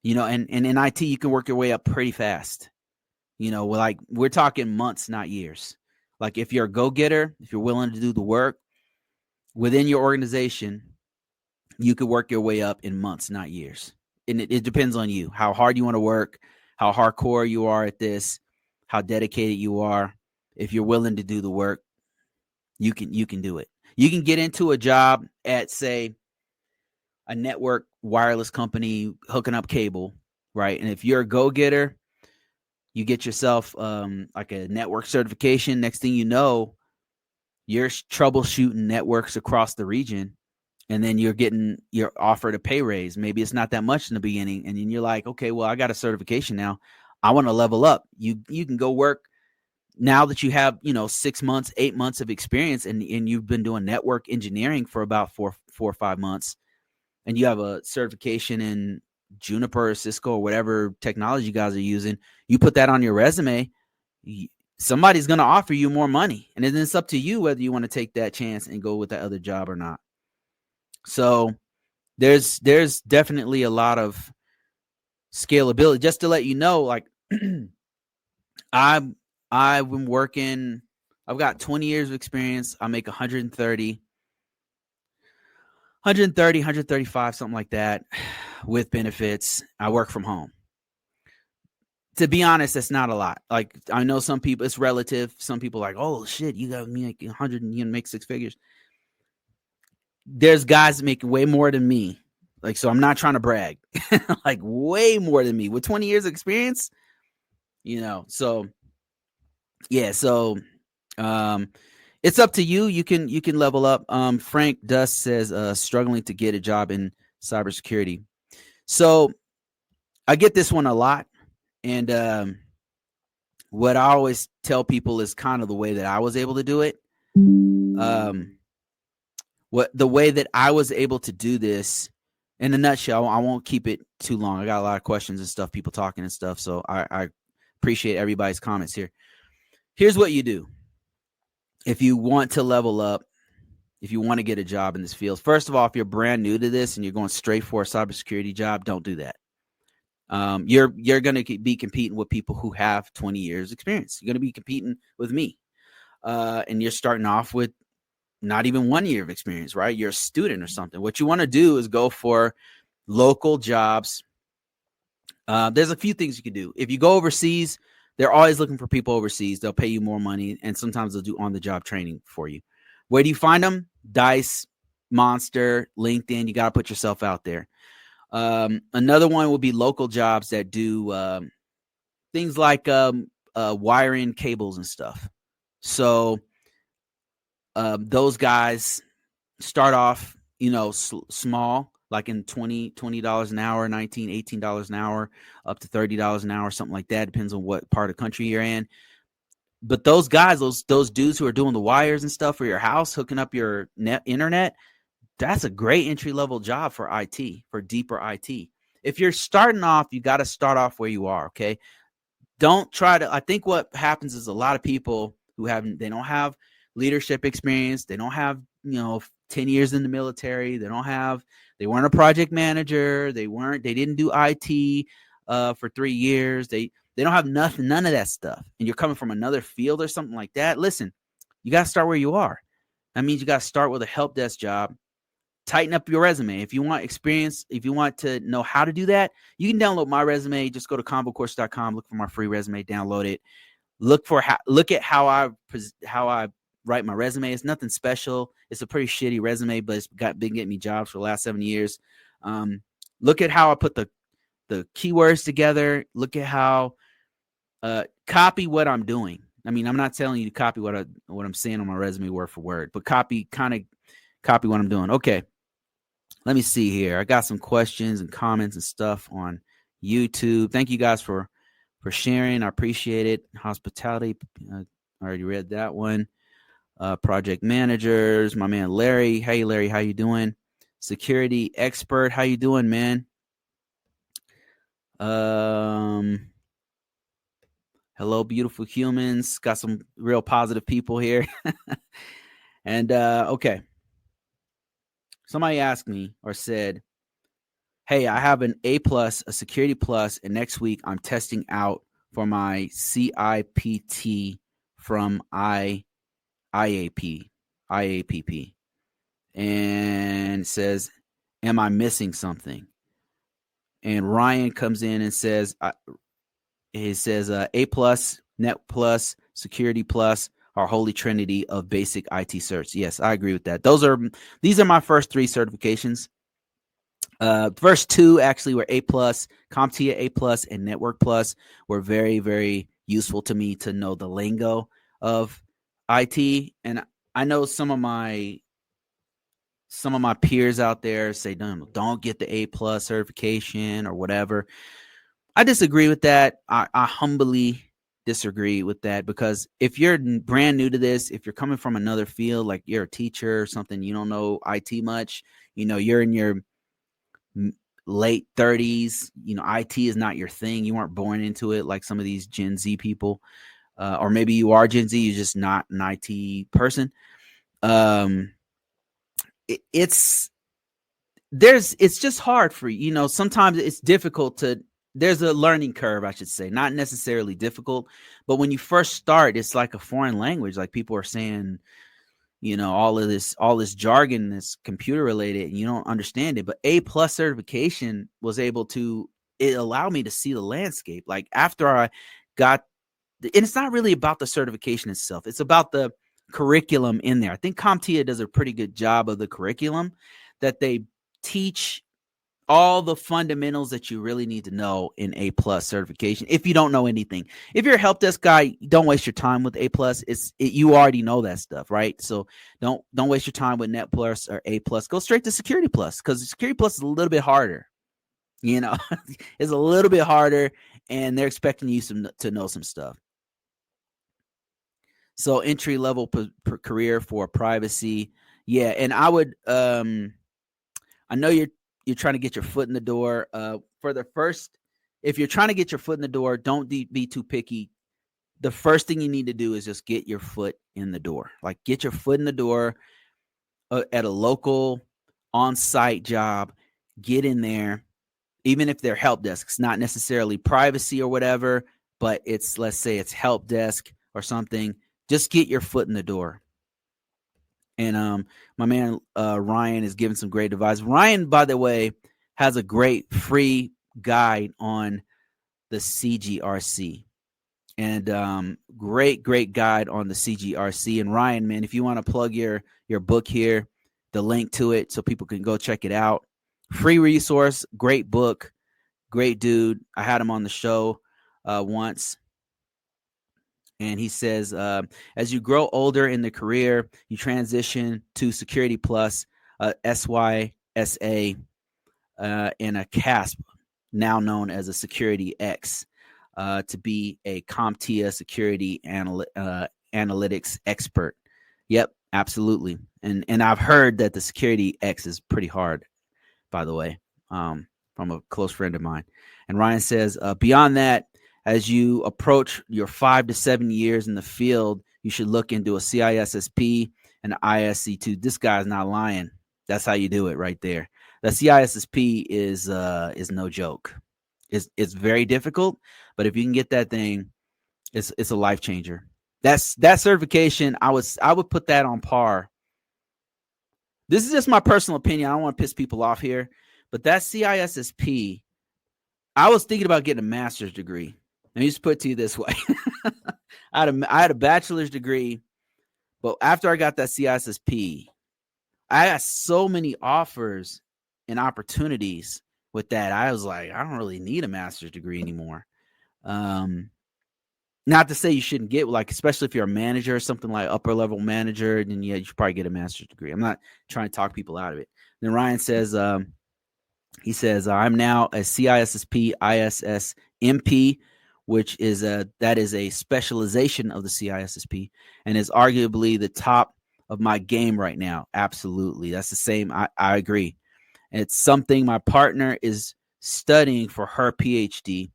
And in IT, you can work your way up pretty fast. Like we're talking months, not years. Like if you're a go-getter, if you're willing to do the work within your organization, you could work your way up in months, not years. And it depends on you, how hard you want to work, how hardcore you are at this, how dedicated you are. If you're willing to do the work, you can do it. You can get into a job at, say, a network wireless company hooking up cable, right? And if you're a go-getter, you get yourself like a network certification. Next thing you know, you're troubleshooting networks across the region, and then you're offered a pay raise. Maybe it's not that much in the beginning, and then you're like, okay, well, I got a certification now. I want to level up. You can go work now that you have 6 months, 8 months of experience, and you've been doing network engineering for about four or 5 months, and you have a certification in Juniper or Cisco or whatever technology you guys are using. You put that on your resume, somebody's going to offer you more money, and then it's up to you whether you want to take that chance and go with that other job or not. So there's definitely a lot of scalability. Just to let you know, like I've been working, I've got 20 years of experience. I make 135, something like that with benefits. I work from home. To be honest, that's not a lot. Like I know some people, it's relative. Some people are like, oh shit, you got me like 100 and you make 6 figures. There's guys making way more than me. Like, so I'm not trying to brag, like way more than me with 20 years of experience, so yeah. So, it's up to you. You can level up. Frank Dust says, struggling to get a job in cybersecurity. So I get this one a lot. And, what I always tell people is kind of the way that I was able to do it. The way that I was able to do this in a nutshell, I won't keep it too long. I got a lot of questions and stuff, people talking and stuff. So I appreciate everybody's comments here. Here's what you do. If you want to level up, if you want to get a job in this field, first of all, if you're brand new to this and you're going straight for a cybersecurity job, don't do that. You're going to be competing with people who have 20 years experience. You're going to be competing with me. And you're starting off with not even 1 year of experience, right? You're a student or something. What you want to do is go for local jobs. There's a few things you can do. If you go overseas, they're always looking for people overseas. They'll pay you more money, and sometimes they'll do on-the-job training for you. Where do you find them? Dice, Monster, LinkedIn. You got to put yourself out there. Another one will be local jobs that do things like wiring cables and stuff. So those guys start off, small, like in $20 an hour, $18 an hour, up to $30 an hour, something like that. Depends on what part of the country you're in. But those guys, those dudes who are doing the wires and stuff for your house, hooking up your internet, that's a great entry level job for IT, for deeper IT. If you're starting off, you got to start off where you are. Okay. Don't try to, I think what happens is a lot of people they don't have leadership experience. They don't have, 10 years in the military. They weren't a project manager. They didn't do IT for 3 years. They don't have none of that stuff. And you're coming from another field or something like that. Listen, you got to start where you are. That means you got to start with a help desk job. tighten up your resume. If you want experience, if you want to know how to do that, you can download my resume. Just go to ConvoCourses.com, look for my free resume, download it. Look at how I write my resume. It's nothing special. It's a pretty shitty resume, but it's been getting me jobs for the last 7 years. Look at how I put the keywords together. Look at how copy what I'm doing. I mean, I'm not telling you to copy what I'm saying on my resume word for word, but copy what I'm doing. Okay. Let me see here. I got some questions and comments and stuff on YouTube. Thank you guys for sharing. I appreciate it. Hospitality. I already read that one. Project managers. My man Larry. Hey Larry, how you doing? Security expert. How you doing, man? Hello, beautiful humans. Got some real positive people here. And okay. Somebody asked me or said, hey, I have an A+, a security plus, and next week I'm testing out for my CIPT from IAPP. And says, am I missing something? And Ryan comes in and says, he says A+, Net Plus, Security Plus, our holy trinity of basic IT certs. Yes, I agree with that. These are my first 3 certifications. First 2 actually were A+, CompTIA A+, and Network Plus were very, very useful to me to know the lingo of IT. And I know some of my peers out there say, don't get the A+ certification or whatever. I disagree with that. I humbly disagree with that, because if you're brand new to this, if you're coming from another field, like you're a teacher or something, you don't know IT much, you're in your late 30s, IT is not your thing. You weren't born into it like some of these Gen Z people, or maybe you are Gen Z, you're just not an IT person. It's just hard for you. Sometimes it's difficult there's a learning curve, I should say, not necessarily difficult, but when you first start, it's like a foreign language. Like people are saying, all this jargon that's computer related, and you don't understand it. But A+ certification it allowed me to see the landscape. Like after I got, and it's not really about the certification itself. It's about the curriculum in there. I think CompTIA does a pretty good job of the curriculum, that they teach all the fundamentals that you really need to know in A+ certification. If you don't know anything, if you're a help desk guy, don't waste your time with A+. You already know that stuff, right? So don't waste your time with Net Plus or A+. Go straight to Security Plus, because Security Plus is a little bit harder. It's a little bit harder, and they're expecting you to know some stuff. So entry level per career for privacy, yeah. And I would, I know you're trying to get your foot in the door. For the first, if you're trying to get your foot in the door, don't be too picky. The first thing you need to do is just get your foot in the door. Like get your foot in the door at a local on-site job. Get in there, even if they're help desks, not necessarily privacy or whatever, but let's say it's help desk or something. Just get your foot in the door. And my man Ryan is giving some great advice. Ryan, by the way, has a great free guide on the CGRC, and great guide on the CGRC. And Ryan, man, if you want to plug your book here, the link to it so people can go check it out. Free resource, great book, great dude. I had him on the show once. And he says, as you grow older in the career, you transition to Security Plus, SYSA, and a CASP, now known as a Security X, to be a CompTIA security analytics expert. Yep, absolutely. And I've heard that the Security X is pretty hard, by the way, from a close friend of mine. And Ryan says, beyond that, as you approach your 5 to 7 years in the field, you should look into a CISSP and ISC2. This guy's not lying. That's how you do it right there. The CISSP is no joke. It's very difficult, but if you can get that thing, it's a life changer. That certification, I would put that on par This is just my personal opinion. I don't want to piss people off here, but that CISSP, I was thinking about getting a master's degree. Let me just put it to you this way. I had a bachelor's degree, but after I got that CISSP, I got so many offers and opportunities with that. I was like, I don't really need a master's degree anymore. Not to say you shouldn't get, like, especially if you're a manager or something like upper level manager, then yeah, you should probably get a master's degree. I'm not trying to talk people out of it. Then Ryan says, he says, I'm now a CISSP ISSMP, which is that is a specialization of the CISSP and is arguably the top of my game right now. Absolutely. That's the same. I agree. And it's something my partner is studying for her PhD.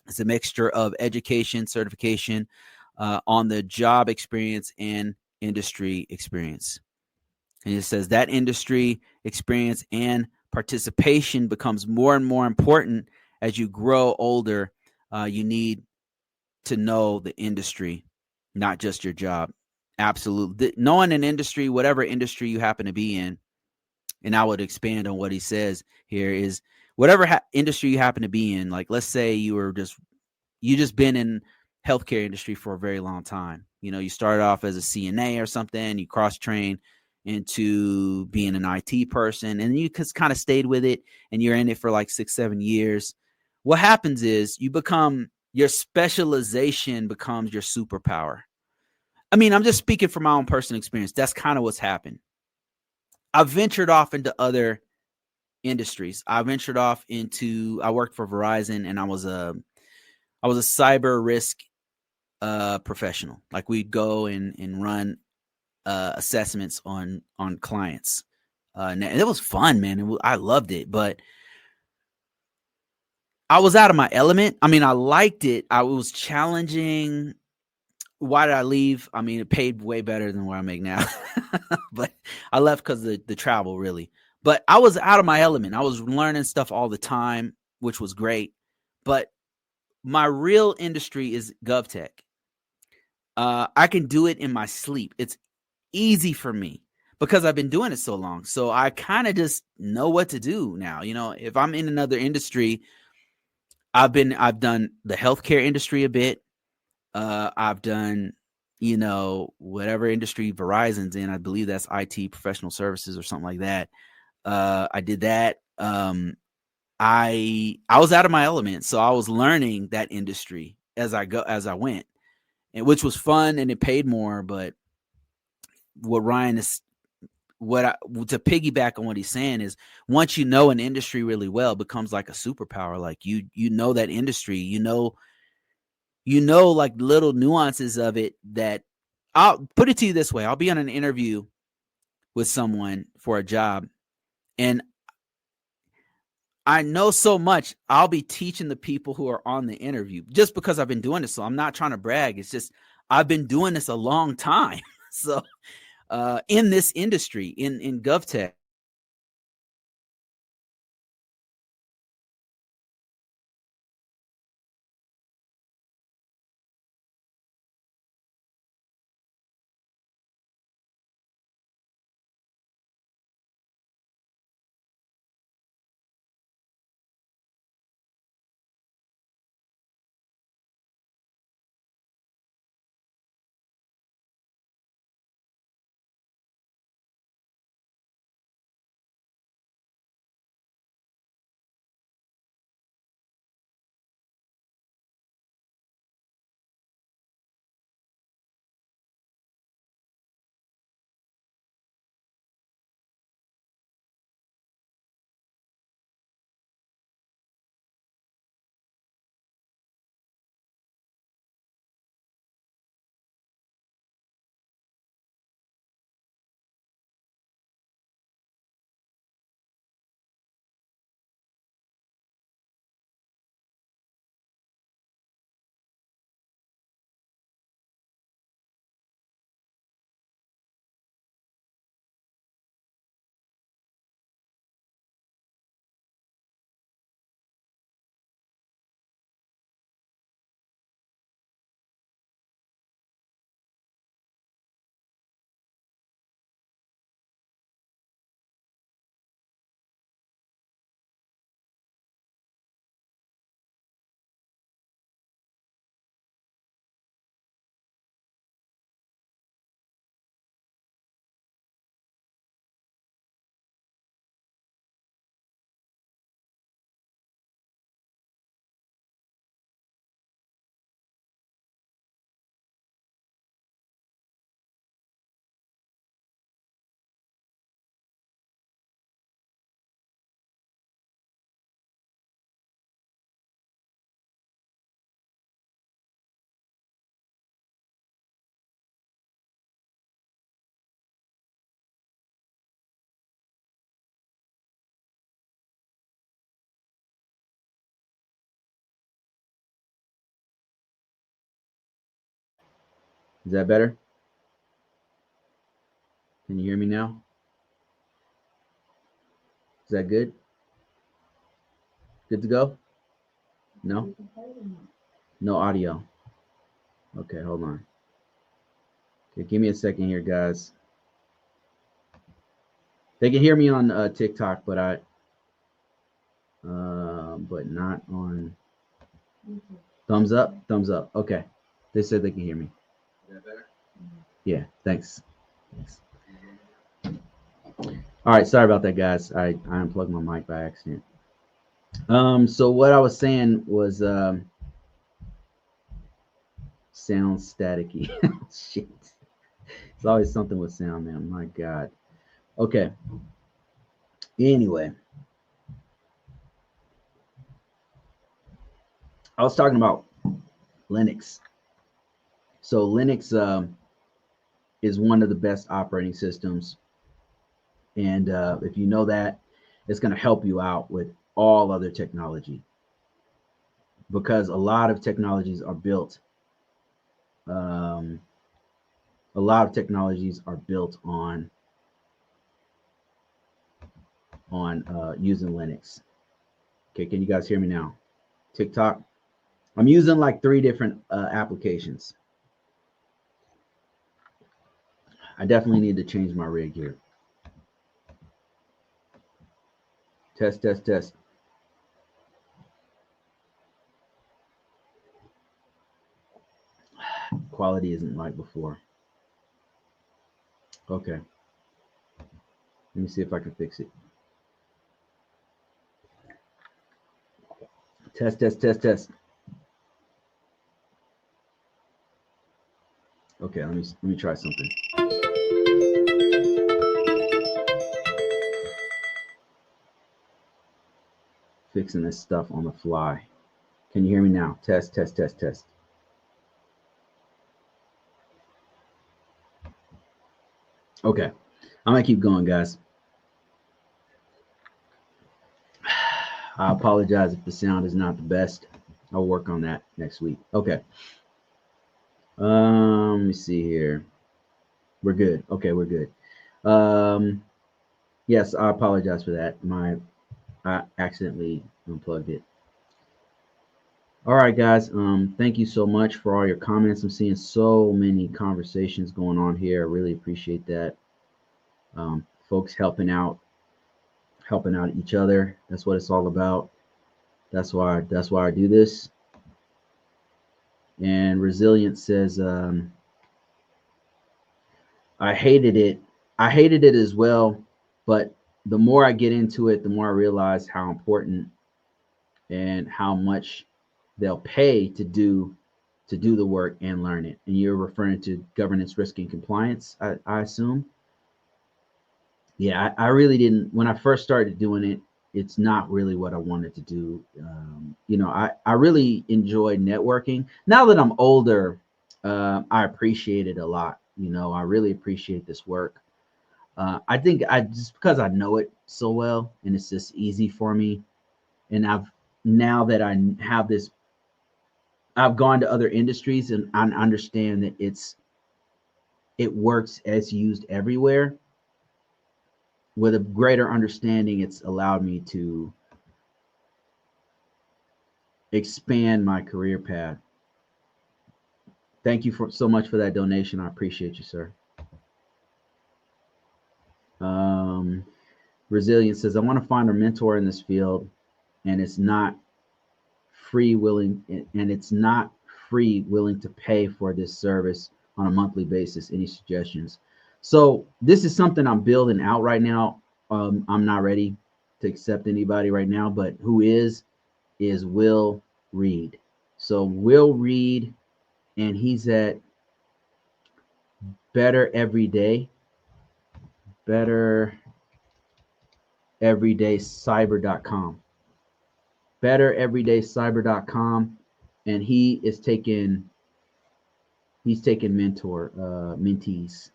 It's a mixture of education, certification, on the job experience and industry experience. And it says that industry experience and participation becomes more and more important as you grow older. You need to know the industry, not just your job. Absolutely. Knowing an industry, whatever industry you happen to be in, and I would expand on what he says here, is whatever industry you happen to be in. Like, let's say you just been in healthcare industry for a very long time. You know, you started off as a CNA or something, you cross train into being an IT person, and you just kind of stayed with it, and you're in it for like 6-7 years. What happens is your specialization becomes your superpower. I mean, I'm just speaking from my own personal experience. That's kind of what's happened. I've ventured off into other industries. I worked for Verizon, and I was a cyber risk professional. Like, we'd go and run assessments on clients. And it was fun, man. I loved it, but I was out of my element. I mean, I liked it. I was challenging. Why did I leave? I mean, it paid way better than what I make now, but I left because of the travel, really. But I was out of my element. I was learning stuff all the time, which was great. But my real industry is GovTech. I can do it in my sleep. It's easy for me because I've been doing it so long. So I kind of just know what to do now. You know, if I'm in another industry, I've done the healthcare industry a bit. I've done, whatever industry Verizon's in. I believe that's IT professional services or something like that. I did that. I was out of my element, so I was learning that industry as I went, and which was fun and it paid more. But what Ryan is to piggyback on what he's saying is, once you know an industry really well, it becomes like a superpower. Like, you know that industry, like little nuances of it. That, I'll put it to you this way: I'll be on an interview with someone for a job, and I know so much. I'll be teaching the people who are on the interview just because I've been doing this. So I'm not trying to brag. It's just I've been doing this a long time. So in this industry, in GovTech. Is that better? Can you hear me now? Is that good? Good to go? No? No audio. Okay, hold on. Okay, give me a second here, guys. They can hear me on TikTok, but not on thumbs up. Thumbs up. Okay, they said they can hear me. Is that better? Yeah. Thanks. All right. Sorry about that, guys. I unplugged my mic by accident. So what I was saying was sound staticky. Shit. It's always something with sound, man. My God. Okay. Anyway, I was talking about Linux. So Linux is one of the best operating systems, and if you know that, it's going to help you out with all other technology, because a lot of technologies are built. A lot of technologies are built on using Linux. Okay, can you guys hear me now? TikTok. I'm using like 3 different applications. I definitely need to change my rig here. Test, test, test. Quality isn't like before. Okay. Let me see if I can fix it. Test, test, test, test. Okay, let me try something. Fixing this stuff on the fly. Can you hear me now? Test, test, test, test. Okay, I'm gonna keep going, guys. I apologize if the sound is not the best. I'll work on that next week. Okay. Let me see here. We're good. Okay, we're good. Yes, I apologize for that. I accidentally unplugged it. All right, guys. Thank you so much for all your comments. I'm seeing so many conversations going on here. I really appreciate that. Folks helping out each other. That's what it's all about. That's why I do this. And Resilient says, I hated it. I hated it as well, but the more I get into it, the more I realize how important and how much they'll pay to do the work and learn it. And you're referring to governance, risk, and compliance, I assume. Yeah, I really didn't. When I first started doing it, it's not really what I wanted to do. I really enjoy networking. Now that I'm older, I appreciate it a lot. I really appreciate this work. I think just because I know it so well and it's just easy for me. And now that I have this, I've gone to other industries and I understand that it works as used everywhere. With a greater understanding, it's allowed me to expand my career path. Thank you so much for that donation. I appreciate you, sir. Resilience says, I want to find a mentor in this field, and it's not willing to pay for this service on a monthly basis. Any suggestions? So this is something I'm building out right now. I'm not ready to accept anybody right now, but who is Will Reed. So Will Reed, and he's at bettereverydaycyber.com. bettereverydaycyber.com, and he's taking mentees.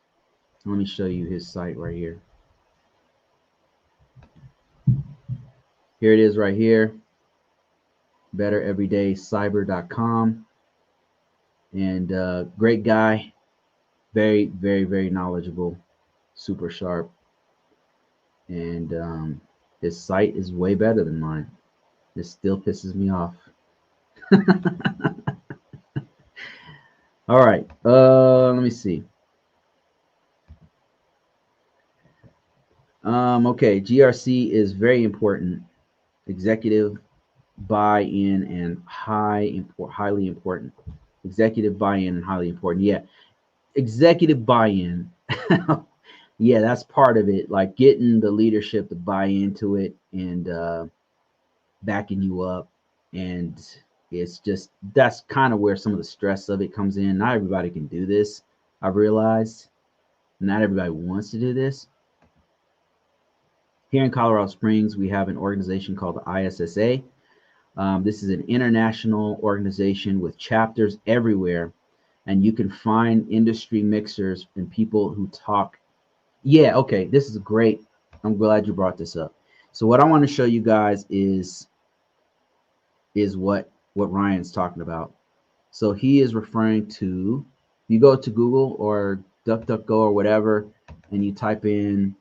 Let me show you his site right here. Here it is right here, bettereverydaycyber.com. And great guy. Very, very, very knowledgeable, super sharp, and his site is way better than mine. It still pisses me off. All right, let me see. Okay, GRC is very important. Executive buy-in and highly important. Executive buy-in and highly important. Yeah, executive buy-in. Yeah, that's part of it. Like getting the leadership to buy into it and backing you up. And it's just that's kind of where some of the stress of it comes in. Not everybody can do this. I've realized not everybody wants to do this. Here in Colorado Springs, we have an organization called the ISSA. This is an international organization with chapters everywhere, and you can find industry mixers and people who talk. Yeah, okay, this is great. I'm glad you brought this up. So what I want to show you guys is what Ryan's talking about. So he is referring to, you go to Google or DuckDuckGo or whatever, and you type in,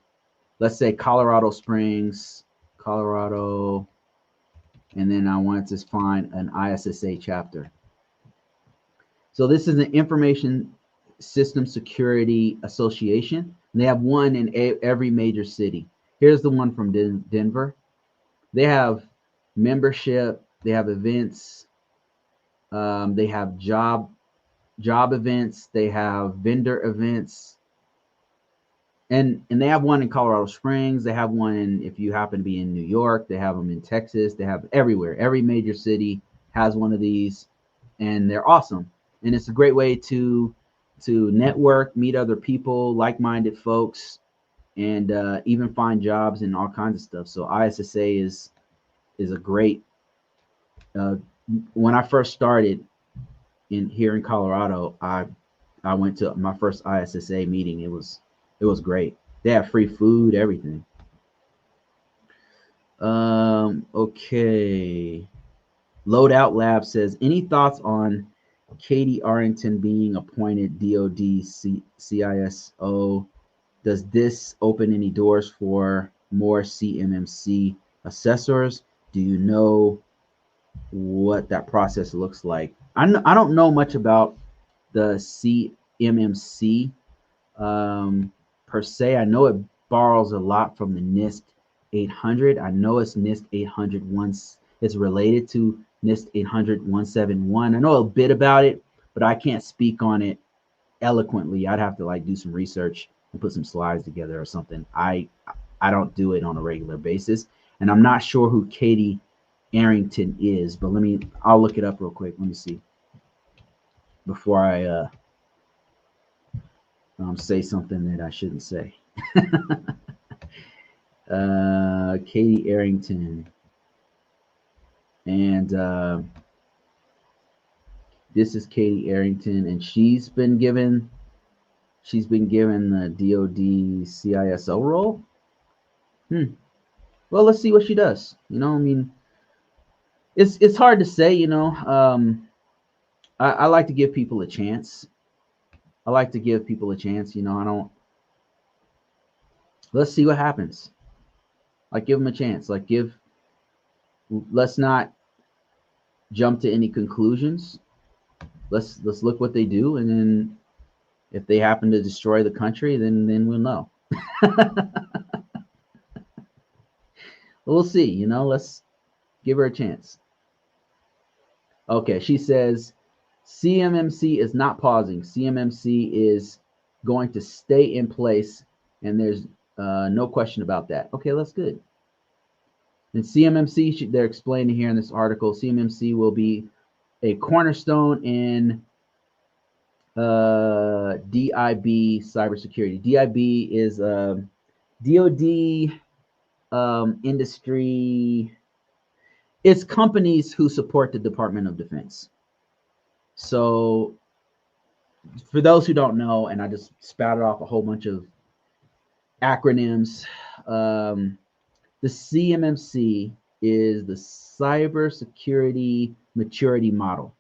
let's say Colorado Springs, Colorado, and then I wanted to find an ISSA chapter. So this is an Information System Security Association. And they have one in every major city. Here's the one from Denver. They have membership, they have events, they have job events, they have vendor events, and they have one in Colorado Springs. They have one in, if you happen to be in New York, they have them in Texas. They have everywhere. Every major city has one of these, and they're awesome. And it's a great way to network, meet other people, like-minded folks, and even find jobs and all kinds of stuff. So ISSA is a great. When I first started here in Colorado, I went to my first ISSA meeting. It was great. They have free food, everything. Okay. Loadout Lab says, any thoughts on Katie Arrington being appointed DoD CISO? Does this open any doors for more CMMC assessors? Do you know what that process looks like? I don't know much about the CMMC per se. I know it borrows a lot from the NIST 800. I know it's NIST 800 once. It's related to NIST 800 171. I know a bit about it, but I can't speak on it eloquently. I'd have to like do some research and put some slides together or something. I don't do it on a regular basis, and I'm not sure who Katie Arrington is, but I'll look it up real quick. Let me see before I say something that I shouldn't say. Katie Arrington, and this is Katie Arrington, and she's been given the DoD CISO role. Well, let's see what she does. You know, I mean, it's hard to say. You know, I like to give people a chance. You know, I don't. Let's see what happens. Like, give them a chance. Like, let's not jump to any conclusions. Let's look what they do, and then if they happen to destroy the country, then we'll know. We'll see. You know, let's give her a chance. Okay, she says CMMC is not pausing. CMMC is going to stay in place, and there's no question about that. Okay, that's good. And CMMC, they're explaining here in this article, CMMC will be a cornerstone in DIB cybersecurity. DIB is DoD industry. It's companies who support the Department of Defense. So for those who don't know, and I just spouted off a whole bunch of acronyms, the CMMC is the Cybersecurity Maturity Model.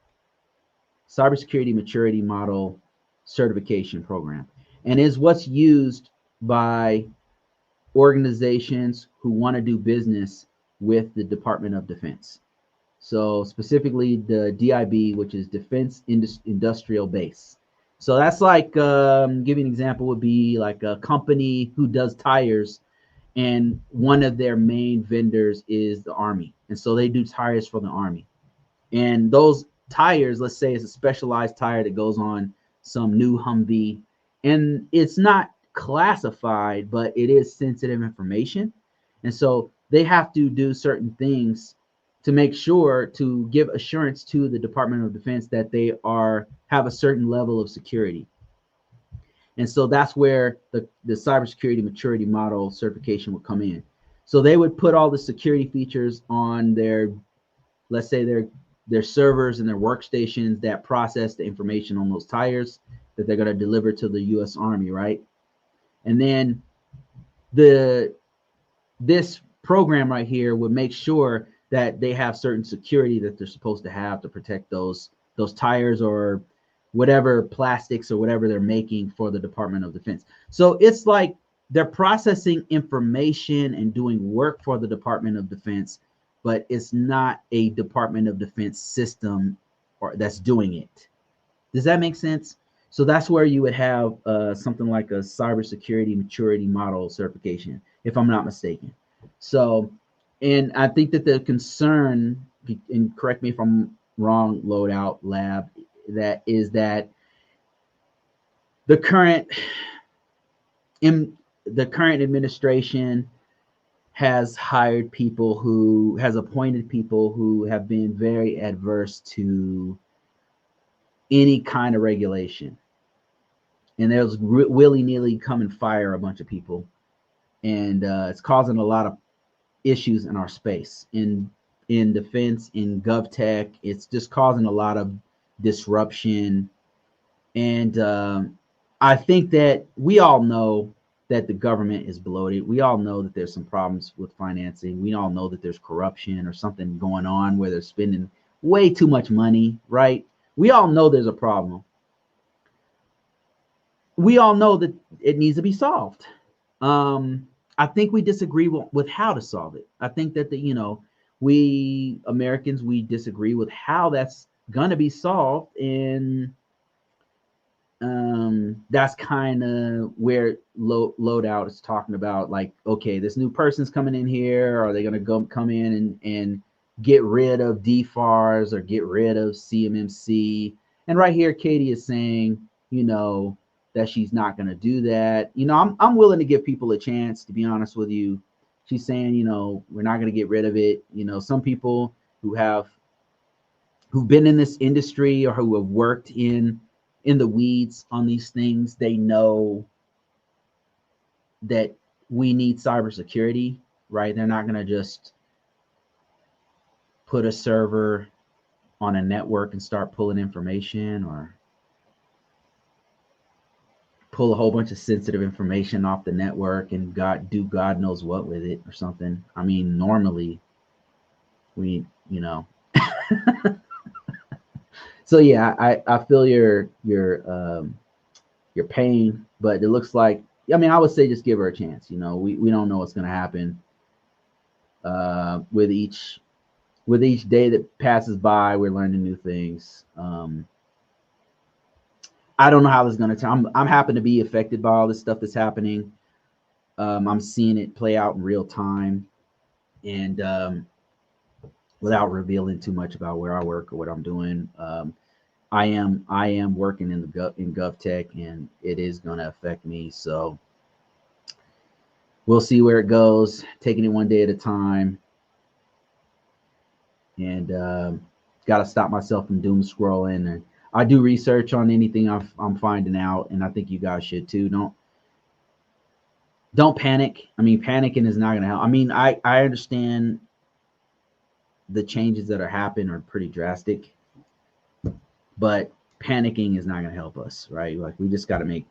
Cybersecurity Maturity Model certification program, and is what's used by organizations who want to do business with the Department of Defense. So specifically the DIB, which is Defense Industrial Base. So that's like, give you an example, would be like a company who does tires, and one of their main vendors is the Army. And so they do tires for the Army. And those tires, let's say it's a specialized tire that goes on some new Humvee, and it's not classified, but it is sensitive information. And so they have to do certain things to make sure to give assurance to the Department of Defense that they have a certain level of security. And so that's where the cybersecurity maturity model certification would come in. So they would put all the security features on their, let's say their servers and their workstations that process the information on those tires that they're going to deliver to the U.S. Army, right? And then this program right here would make sure that they have certain security that they're supposed to have to protect those tires or whatever plastics or whatever they're making for the Department of Defense. So it's like they're processing information and doing work for the Department of Defense, but it's not a Department of Defense system that's doing it. Does that make sense? So that's where you would have something like a cybersecurity maturity model certification, if I'm not mistaken. So, and I think that the concern, and correct me if I'm wrong, Loadout Lab, that is that the current administration has appointed people who have been very adverse to any kind of regulation, and there's willy-nilly come and fire a bunch of people, and it's causing a lot of issues in our space, in defense, in GovTech. It's just causing a lot of disruption, and I think that we all know that the government is bloated. We all know that there's some problems with financing. We all know that there's corruption or something going on where they're spending way too much money, right? We all know there's a problem. We all know that it needs to be solved. I think we disagree with how to solve it. I think that we Americans, we disagree with how that's going to be solved, and that's kind of where Loadout is talking about, like, okay, this new person's coming in here. Are they going to come in and get rid of DFARS or get rid of CMMC? And right here, Katie is saying, that she's not going to do that. I'm willing to give people a chance, to be honest with you. She's saying, we're not going to get rid of it. Some people who've been in this industry or who have worked in the weeds on these things, they know that we need cybersecurity, right? They're not going to just put a server on a network and start pulling information, or pull a whole bunch of sensitive information off the network and do God knows what with it or something. I mean, normally we, so yeah, I feel your pain, but it looks like, I would say just give her a chance. We don't know what's going to happen with each day that passes by. We're learning new things. I don't know how this is going to turn. I'm happen to be affected by all this stuff that's happening. I'm seeing it play out in real time, and without revealing too much about where I work or what I'm doing, I am working in GovTech, and it is going to affect me. So we'll see where it goes. Taking it one day at a time, and got to stop myself from doom scrolling. And I do research on anything I'm finding out, and I think you guys should too. Don't panic. Panicking is not going to help. I understand the changes that are happening are pretty drastic, but panicking is not going to help us, right? Like, we just got to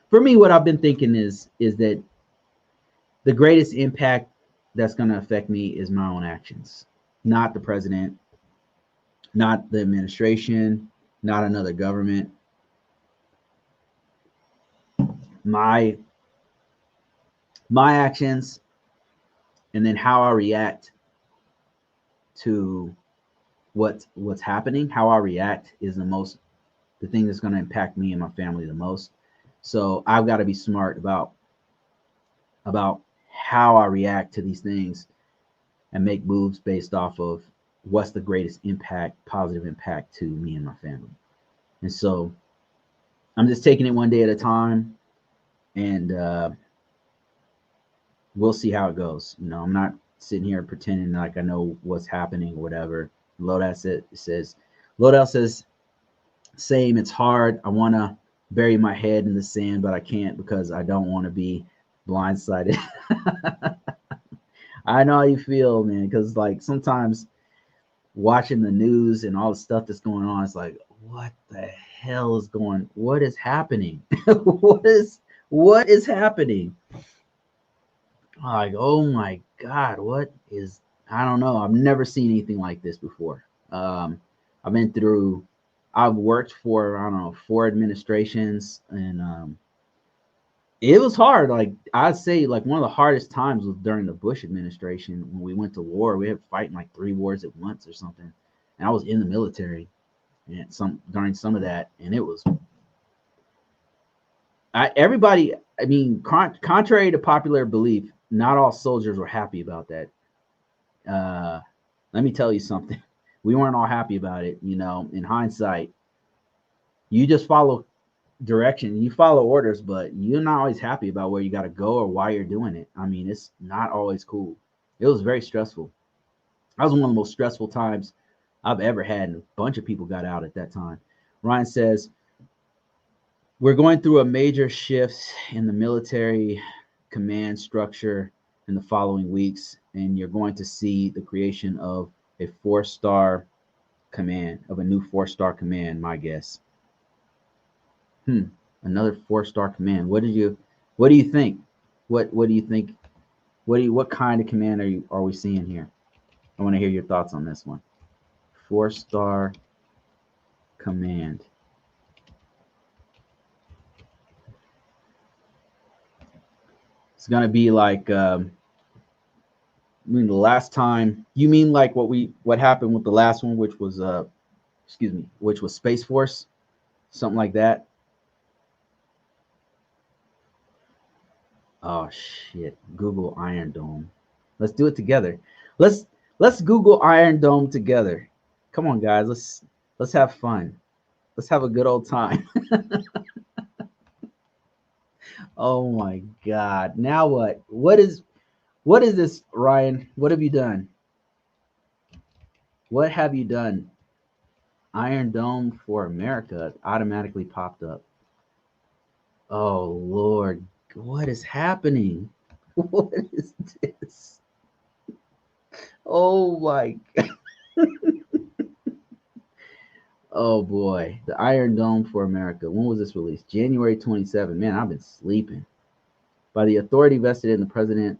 for me, what I've been thinking is that the greatest impact that's going to affect me is my own actions, not the president, not the administration, not another government. my actions, and then how I react to what's happening. How I react is the thing that's going to impact me and my family the most. So I've got to be smart about how I react to these things and make moves based off of what's the greatest impact, positive impact to me and my family. And so I'm just taking it one day at a time, and we'll see how it goes. I'm not sitting here pretending like I know what's happening or whatever. Loadout says, same. It's hard. I want to bury my head in the sand, but I can't because I don't want to be blindsided. I know how you feel, man, because like sometimes watching the news and all the stuff that's going on, it's like, what the hell is what is happening? what is happening? Like, oh my God, I don't know. I've never seen anything like this before. I've worked for, I don't know, 4 administrations, and it was hard. Like I'd say like one of the hardest times was during the Bush administration when we went to war. We had fighting like 3 wars at once or something. And I was in the military and during some of that, and it was everybody, I mean, contrary to popular belief, not all soldiers were happy about that. Let me tell you something. We weren't all happy about it. In hindsight, you just follow direction, you follow orders, but you're not always happy about where you got to go or why you're doing it. I mean, it's not always cool. It was very stressful. That was one of the most stressful times I've ever had, and a bunch of people got out at that time. Ryan says, we're going through a major shift in the military command structure in the following weeks, and you're going to see the creation of a 4-star command, of a new 4-star command, my guess. Another 4-star command. What do you think? What do you think? What kind of command are we seeing here? I want to hear your thoughts on this one. 4-star command. It's gonna be like I mean the last time. You mean like what happened with the last one, which was which was Space Force, something like that. Oh shit! Google Iron Dome. Let's do it together. Let's Google Iron Dome together. Come on, guys. Let's have fun. Let's have a good old time. Oh my God! Now what? What is this, Ryan? What have you done? What have you done? Iron Dome for America automatically popped up. Oh Lord, what is happening? What is this? Oh my God. Oh boy, the Iron Dome for America. When was this released? January 27. Man, I've been sleeping. By the authority vested in the president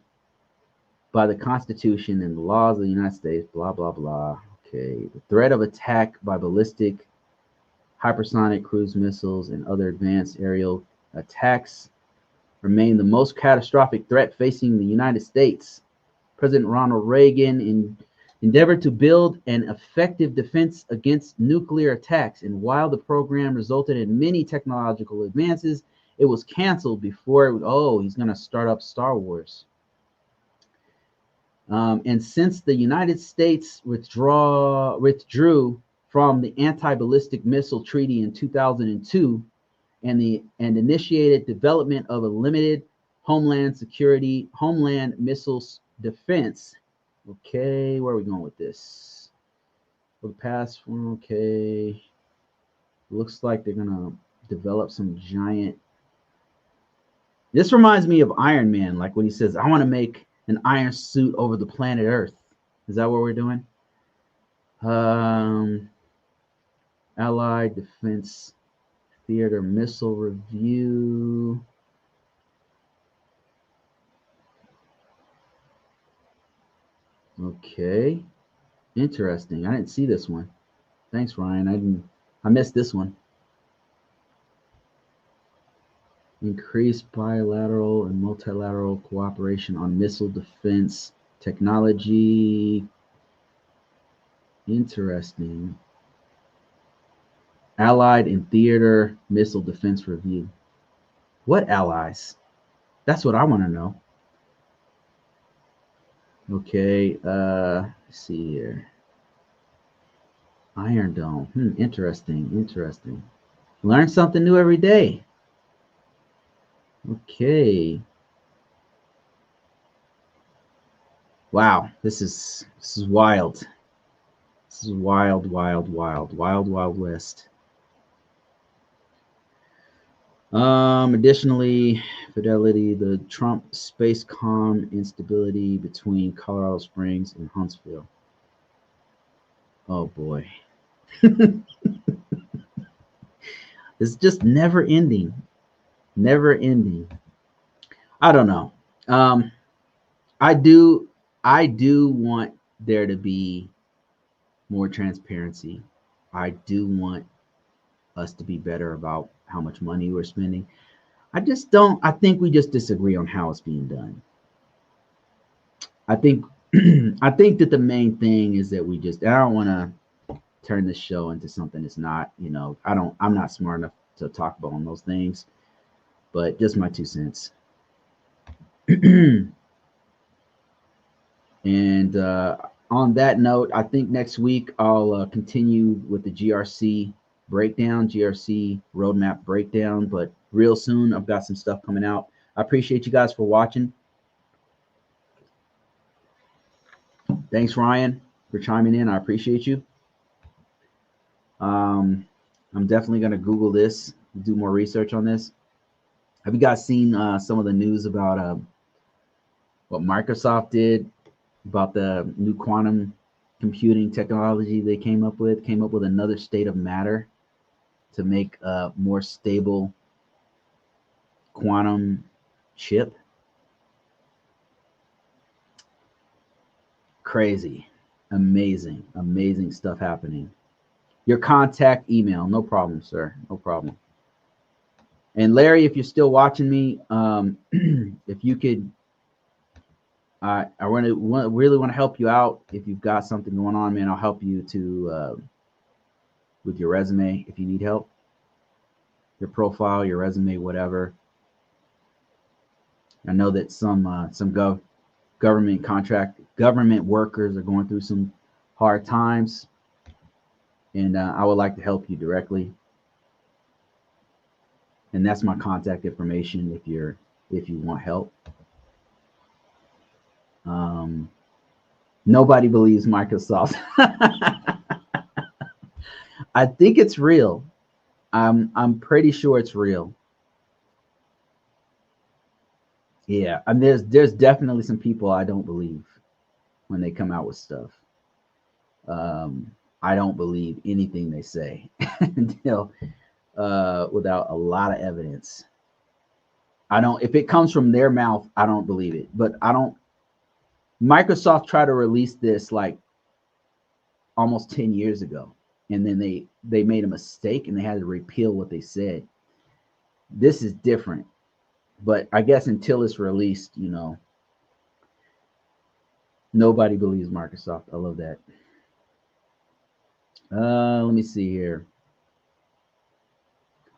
by the Constitution and the laws of the United States, blah, blah, blah. Okay. The threat of attack by ballistic, hypersonic cruise missiles, and other advanced aerial attacks remain the most catastrophic threat facing the United States. President Ronald Reagan endeavored to build an effective defense against nuclear attacks, and while the program resulted in many technological advances, it was canceled before he's going to start up Star Wars. And since the United States withdrew from the Anti-Ballistic Missile Treaty in 2002 and initiated development of a limited homeland missiles defense. Okay, where are we going with this? For the past one, okay. Looks like they're gonna develop some giant. This reminds me of Iron Man, like when he says, I want to make an iron suit over the planet Earth. Is that what we're doing? Allied Defense Theater Missile Review. Okay. Interesting. I didn't see this one. Thanks, Ryan. I missed this one. increase bilateral and multilateral cooperation on missile defense technology. Interesting. Allied and theater missile defense review. What allies? That's what I want to know. Okay, let's see here. Iron Dome. Interesting. Interesting. Learn something new every day. Okay. Wow, this is wild. This is wild, wild, wild, wild, wild west. Additionally, fidelity, the Trump space comm instability between Colorado Springs and Huntsville. Oh boy. It's just never ending. Never ending. I don't know. I do want there to be more transparency. I do want us to be better about how much money we're spending. I think we just disagree on how it's being done. I think I think that the main thing is that I don't want to turn this show into something it's not, I'm not smart enough to talk about those things, but just my 2 cents. And on that note, I think next week I'll continue with the GRC breakdown, GRC roadmap breakdown. But real soon, I've got some stuff coming out. I appreciate you guys for watching. Thanks, Ryan, for chiming in. I appreciate you. I'm definitely going to Google this, do more research on this. Have you guys seen some of the news about what Microsoft did about the new quantum computing technology they came up with another state of matter to make a more stable quantum chip? Crazy. Amazing stuff happening. Your contact email, no problem, sir, no problem. And Larry, if you're still watching me, if you could, I really want to help you out. If you've got something going on, man, I'll help you to with your resume if you need help. Your profile, your resume, whatever. I know that some government workers are going through some hard times, and I would like to help you directly. And that's my contact information if you want help. Nobody believes Microsoft. I think it's real. I'm pretty sure it's real. Yeah, and there's definitely some people I don't believe when they come out with stuff. I don't believe anything they say until without a lot of evidence. If it comes from their mouth, I don't believe it. But Microsoft tried to release this like almost 10 years ago, and then they made a mistake and they had to repeal what they said. This is different, but I guess until it's released, nobody believes Microsoft. I love that. Let me see here.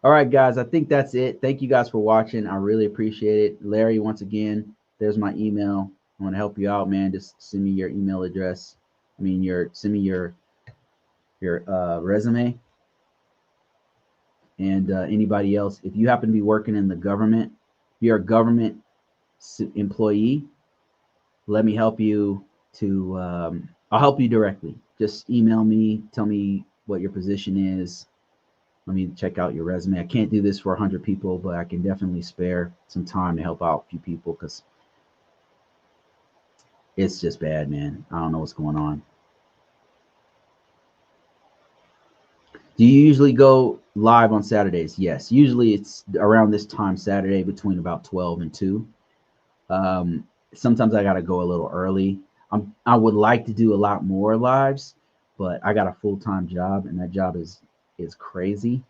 All right, guys, I think that's it. Thank you guys for watching. I really appreciate it. Larry, once again, there's my email. I want to help you out, man. Just send me your email address. Send me your resume. And anybody else, if you happen to be working in the government, if you're a government employee, let me help you I'll help you directly. Just email me, tell me what your position is. Let me check out your resume. I can't do this for 100 people, but I can definitely spare some time to help out a few people because it's just bad, man. I don't know what's going on. Do you usually go live on Saturdays? Yes. Usually it's around this time Saturday between about 12 and 2. Sometimes I got to go a little early. I would like to do a lot more lives, but I got a full-time job, and that job is crazy.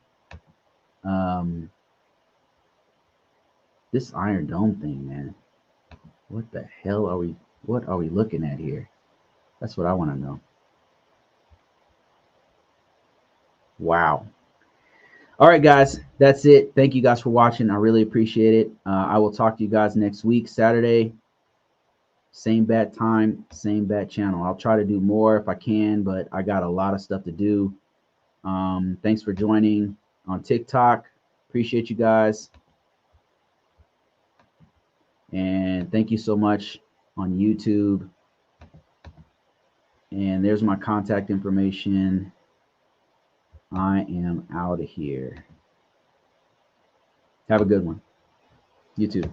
This Iron Dome thing, man. What the hell are we? What are we looking at here? That's what I want to know. Wow. All right, guys, that's it. Thank you guys for watching. I really appreciate it. I will talk to you guys next week, Saturday. Same bat time, same bat channel. I'll try to do more if I can, but I got a lot of stuff to do. Thanks for joining on TikTok. Appreciate you guys. And thank you so much on YouTube. And there's my contact information. I am out of here. Have a good one. You too.